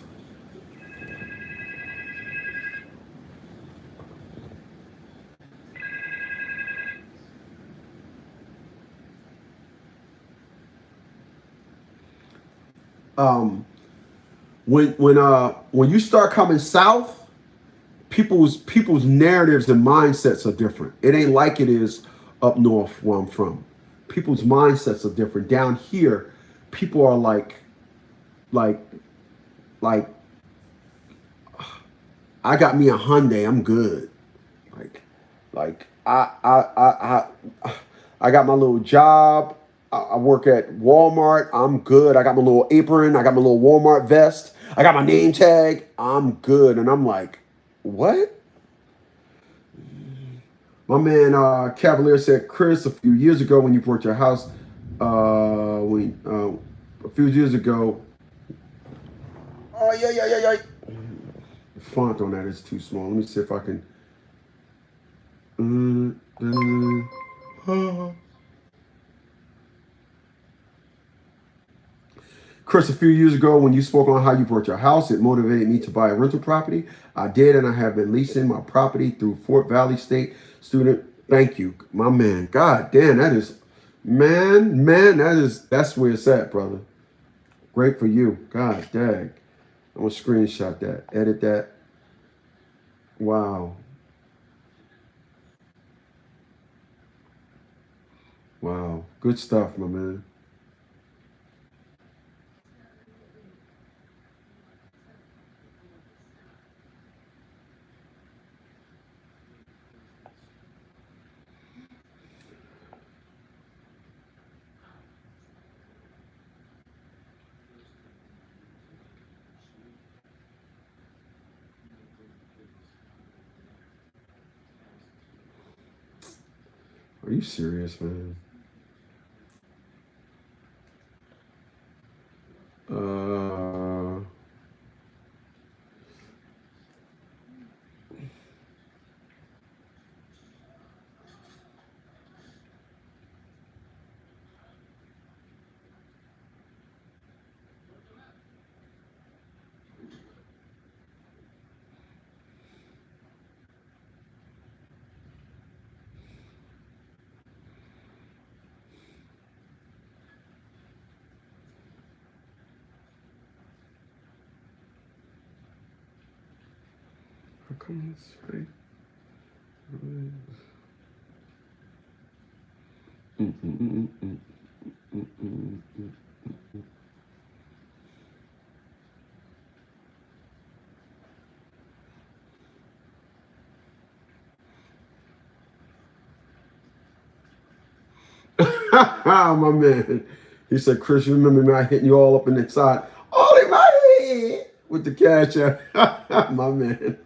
when you start coming south, people's narratives and mindsets are different. It ain't like it is up north where I'm from. People's mindsets are different. Down here, people are like I got me a Hyundai, I'm good. Like I got my little job. I work at Walmart. I'm good. I got my little apron. I got my little Walmart vest. I got my name tag. I'm good. And I'm like, what? My man Cavalier said, Chris, a few years ago when you bought your house, a few years ago. Oh, yeah. The font on that is too small. Let me see if I can. Chris, a few years ago when you spoke on how you bought your house, it motivated me to buy a rental property. I did, and I have been leasing my property through Fort Valley State Student. Thank you, my man. God damn, that is, man, that's where it's at, brother. Great for you. God dang. I'm gonna screenshot that, edit that. Wow. Wow. Good stuff, my man. Are you serious, man? How come this right? My man. He said, Chris, you remember me hitting you all up in the side, all in my head with the cash out. My man.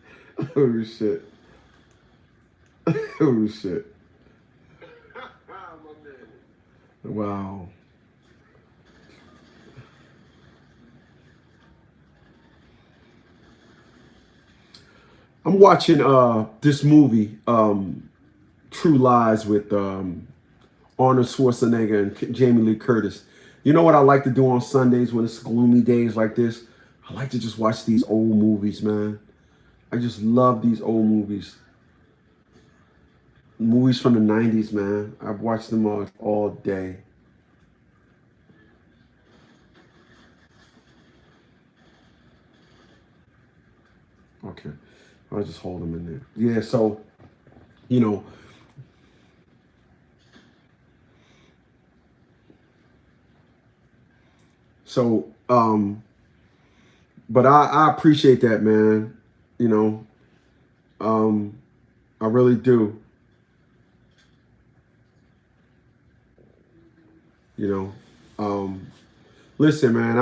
Oh shit. Oh shit. Wow. I'm watching this movie, True Lies, with Arnold Schwarzenegger and Jamie Lee Curtis. You know what I like to do on Sundays when it's gloomy days like this? I like to just watch these old movies, man. I just love these old movies. Movies from the 90s, man. I've watched them all day. Okay. I'll just hold them in there. Yeah, so, you know, so, but I appreciate that, man. You know, I really do. You know, listen, man,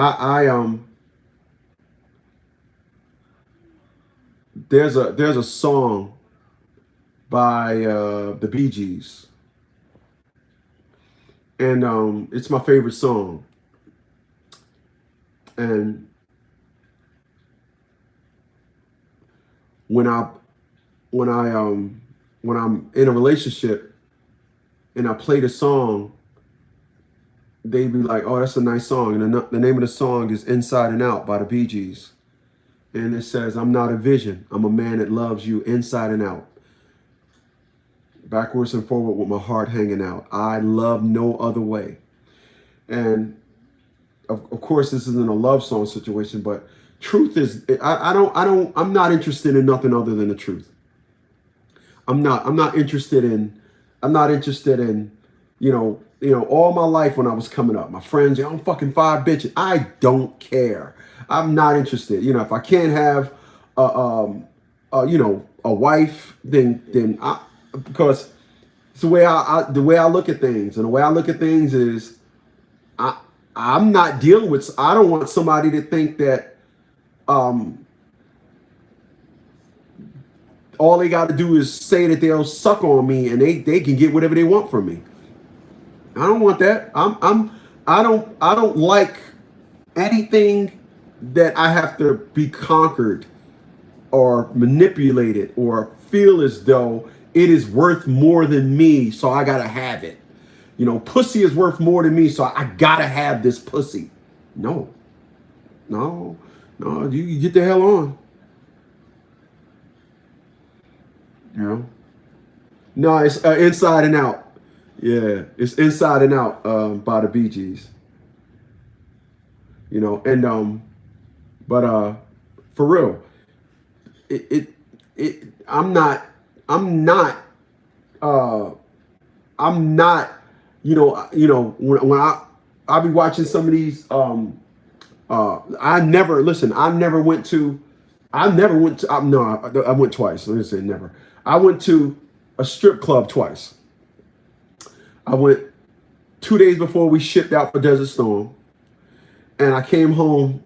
there's a song by the Bee Gees, and it's my favorite song. And when I'm in a relationship and I play the song, they be like, "Oh, that's a nice song." And the name of the song is "Inside and Out" by the Bee Gees. And it says, "I'm not a vision. I'm a man that loves you inside and out. Backwards and forward with my heart hanging out. I love no other way." And of course, this isn't a love song situation, but truth is, I'm not interested in nothing other than the truth. I'm not interested in, you know, all my life when I was coming up, my friends, I'm fucking 5 bitches. I don't care. I'm not interested. You know, if I can't have, you know, a wife, then because it's the way I look at things, and the way I look at things is, I'm not dealing with. I don't want somebody to think that, all they got to do is say that they'll suck on me and they can get whatever they want from me. I don't want that. I don't like anything that I have to be conquered or manipulated or feel as though it is worth more than me, so I gotta have it. You know, pussy is worth more than me, so I gotta have this pussy. No, No, you get the hell on. You know? No, it's Inside and Out. Yeah, it's Inside and Out by the Bee Gees. You know, and but for real, I'm not, when I be watching some of these, I never went to, no, I went twice. Let me say never. I went to a strip club twice. I went 2 days before we shipped out for Desert Storm. And I came home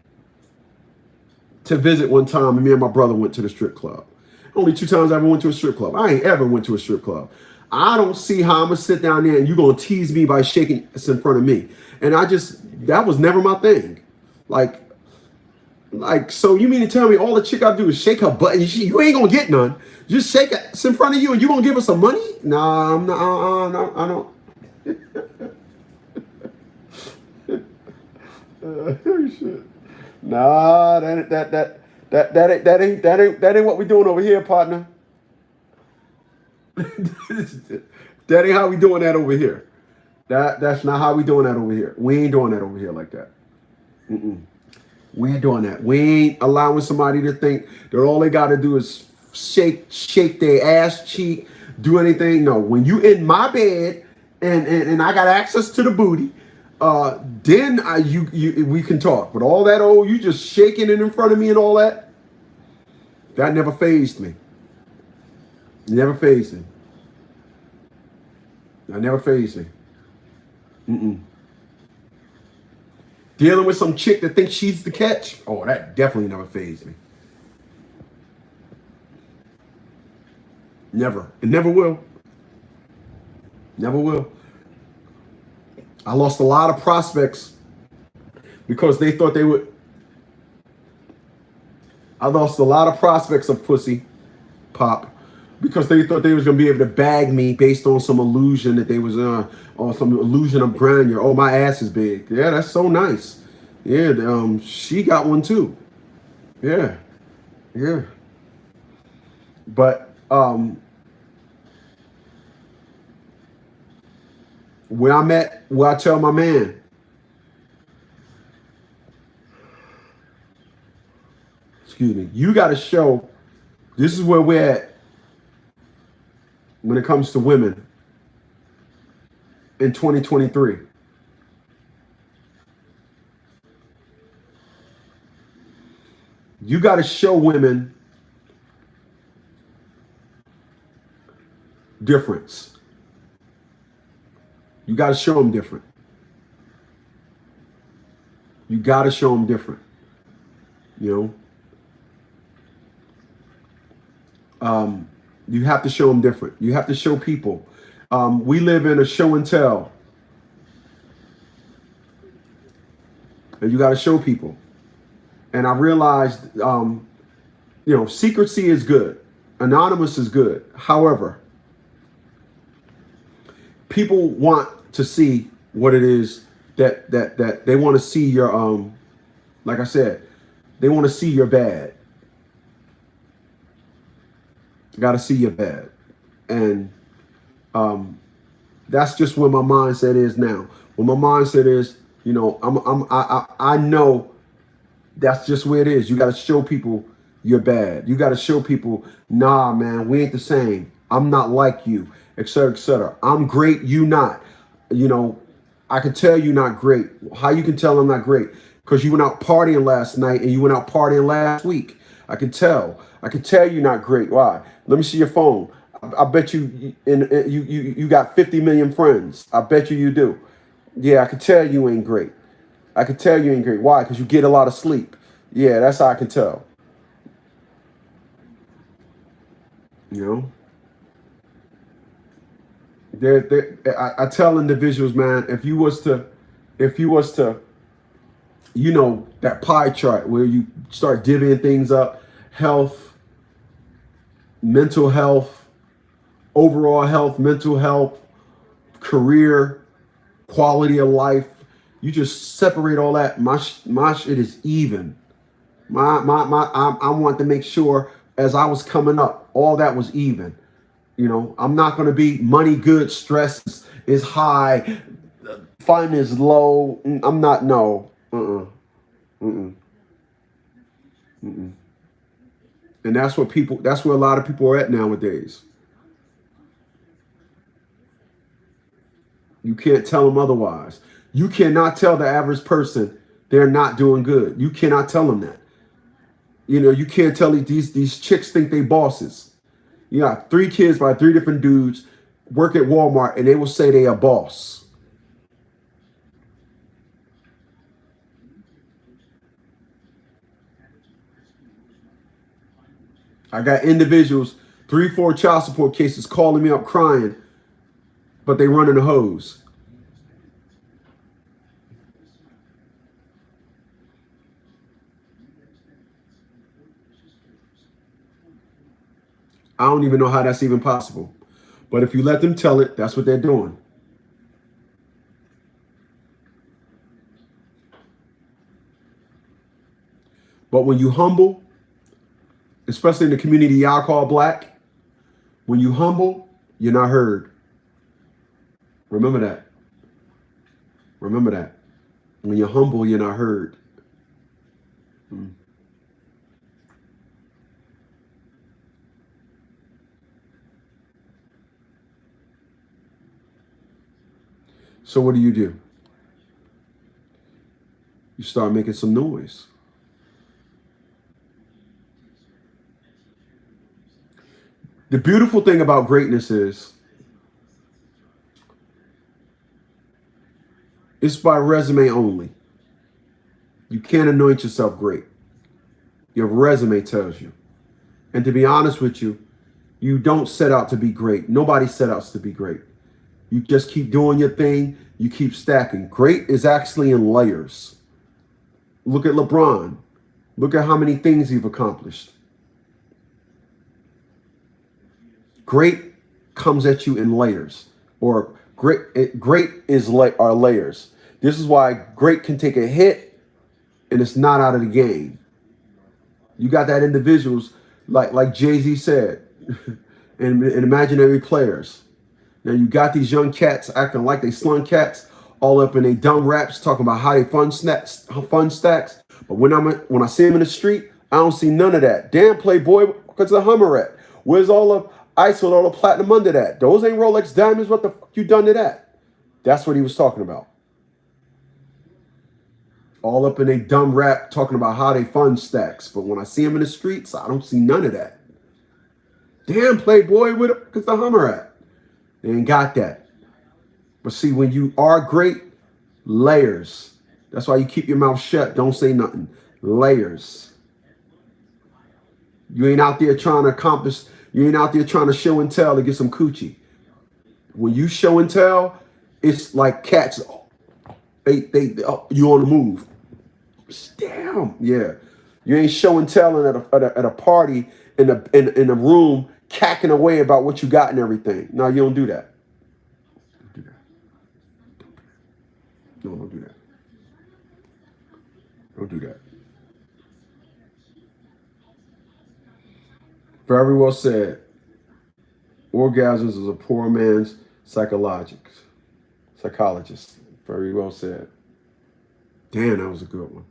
to visit one time, and me and my brother went to the strip club. Only 2 times I ever went to a strip club. I ain't ever went to a strip club. I don't see how I'm going to sit down there and you're going to tease me by shaking us in front of me. And that was never my thing. Like, so you mean to tell me all the chick I do is shake her butt and you ain't going to get none. Just shake us in front of you and you going to give us some money? Nah, I'm not, no, I don't. Shit. Nah, that ain't what we doing over here, partner. That ain't how we doing that over here. That's not how we doing that over here. We ain't doing that over here like that. We ain't doing that. We ain't allowing somebody to think that all they got to do is shake their ass cheek, do anything. No, when you in my bed and I got access to the booty, then we can talk. But all that you just shaking it in front of me and all that never fazed me. Never fazed me. That never fazed me. Dealing with some chick that thinks she's the catch. Oh, that definitely never fazed me. Never. It never will. Never will. I lost a lot of prospects because they thought they would. I lost a lot of prospects of pussy pop because they thought they was going to be able to bag me based on some illusion that they was or some illusion of grandeur. Oh, my ass is big. Yeah, that's so nice. Yeah, she got one too. Yeah. But where I tell my man, excuse me, you got to show, this is where we're at when it comes to women in 2023. You got to show women difference. You got to show them different. You got to show them different. You know? You have to show them different. You have to show people. We live in a show and tell. And you got to show people. And I realized, secrecy is good. Anonymous is good. However, people want to see what it is that they want to see your, like I said, they want to see your bad. Got to see your bad. And that's just where my mindset is now. Where my mindset is, I know that's just where it is. You got to show people you're bad. You got to show people, nah, man, we ain't the same. I'm not like you, et cetera, et cetera. I'm great, you not. I can tell you not great. How you can tell I'm not great? Because you went out partying last night and you went out partying last week. I can tell. I can tell you not great. Why? Let me see your phone. I bet you got 50 million friends. I bet you do. Yeah, I can tell you ain't great. I can tell you ain't great. Why? Because you get a lot of sleep. Yeah, that's how I can tell. I tell individuals, man, if you was to, that pie chart where you start divvying things up, health, mental health, overall health, mental health, career, quality of life, You just separate all that. My shit is even. I want to make sure as I was coming up, all that was even. You know, I'm not going to be money good, stress is high, fun is low. I'm not, no. And that's what that's where a lot of people are at nowadays. You can't tell them otherwise. You cannot tell the average person they're not doing good. You cannot tell them that. You know, you can't tell these chicks think they bosses. You got 3 kids by 3 different dudes work at Walmart and they will say they a boss. I got individuals, 3, 4 child support cases calling me up crying, but they running the hose. I don't even know how that's even possible. But if you let them tell it, that's what they're doing. But when you humble, especially in the community y'all call black, when you humble, you're not heard. Remember that. Remember that. When you're humble, you're not heard. So what do? You start making some noise. The beautiful thing about greatness is it's by resume only. You can't anoint yourself great. Your resume tells you. And to be honest with you, you don't set out to be great. Nobody set out to be great. You just keep doing your thing. You keep stacking. Great is actually in layers. Look at LeBron. Look at how many things he's accomplished. Great comes at you in layers. Or great are layers. This is why great can take a hit and it's not out of the game. You got that individuals like Jay-Z said, and imaginary players. Now you got these young cats acting like they slung cats, all up in they dumb raps talking about how they fun stacks. But when I see them in the street, I don't see none of that. Damn, Playboy, because the Hummer at? Where's all the ice with all the platinum under that? Those ain't Rolex diamonds. What the fuck you done to that? That's what he was talking about. All up in a dumb rap talking about how they fun stacks. But when I see them in the streets, I don't see none of that. Damn, Playboy, because the Hummer at? They ain't got that. But see, when you are great, layers. That's why you keep your mouth shut. Don't say nothing. Layers. You ain't out there trying to accomplish. You ain't out there trying to show and tell to get some coochie. When you show and tell, it's like cats. You on the move. Damn, yeah. You ain't show and telling at a party in a room, cacking away about what you got and everything. No, you don't do that. No, don't do that. Don't do that. Very well said. Orgasms is a poor man's psychologist. Very well said. Damn, that was a good one.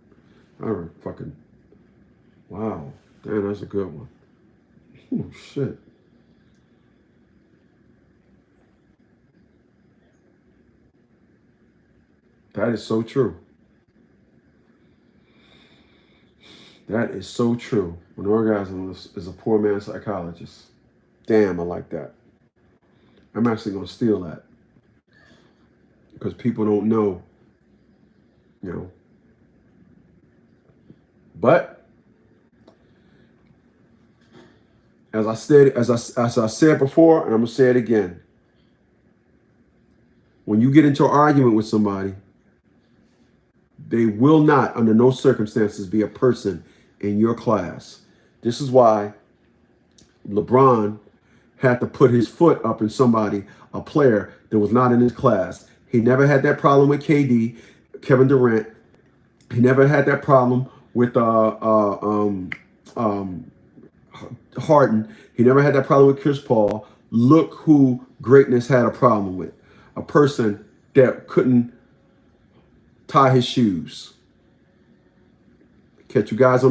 Wow. Damn, that's a good one. Oh, shit. That is so true. That is so true. An orgasm is a poor man's psychologist. Damn, I like that. I'm actually going to steal that. Because people don't know, you know. But as I said before, and I'm gonna say it again, when you get into an argument with somebody, they will not, under no circumstances, be a person in your class. This is why LeBron had to put his foot up in somebody, a player that was not in his class. He never had that problem with KD. Kevin Durant. He never had that problem with Harden. He never had that problem with Chris Paul. Look who greatness had a problem with. A person that couldn't tie his shoes. Catch you guys on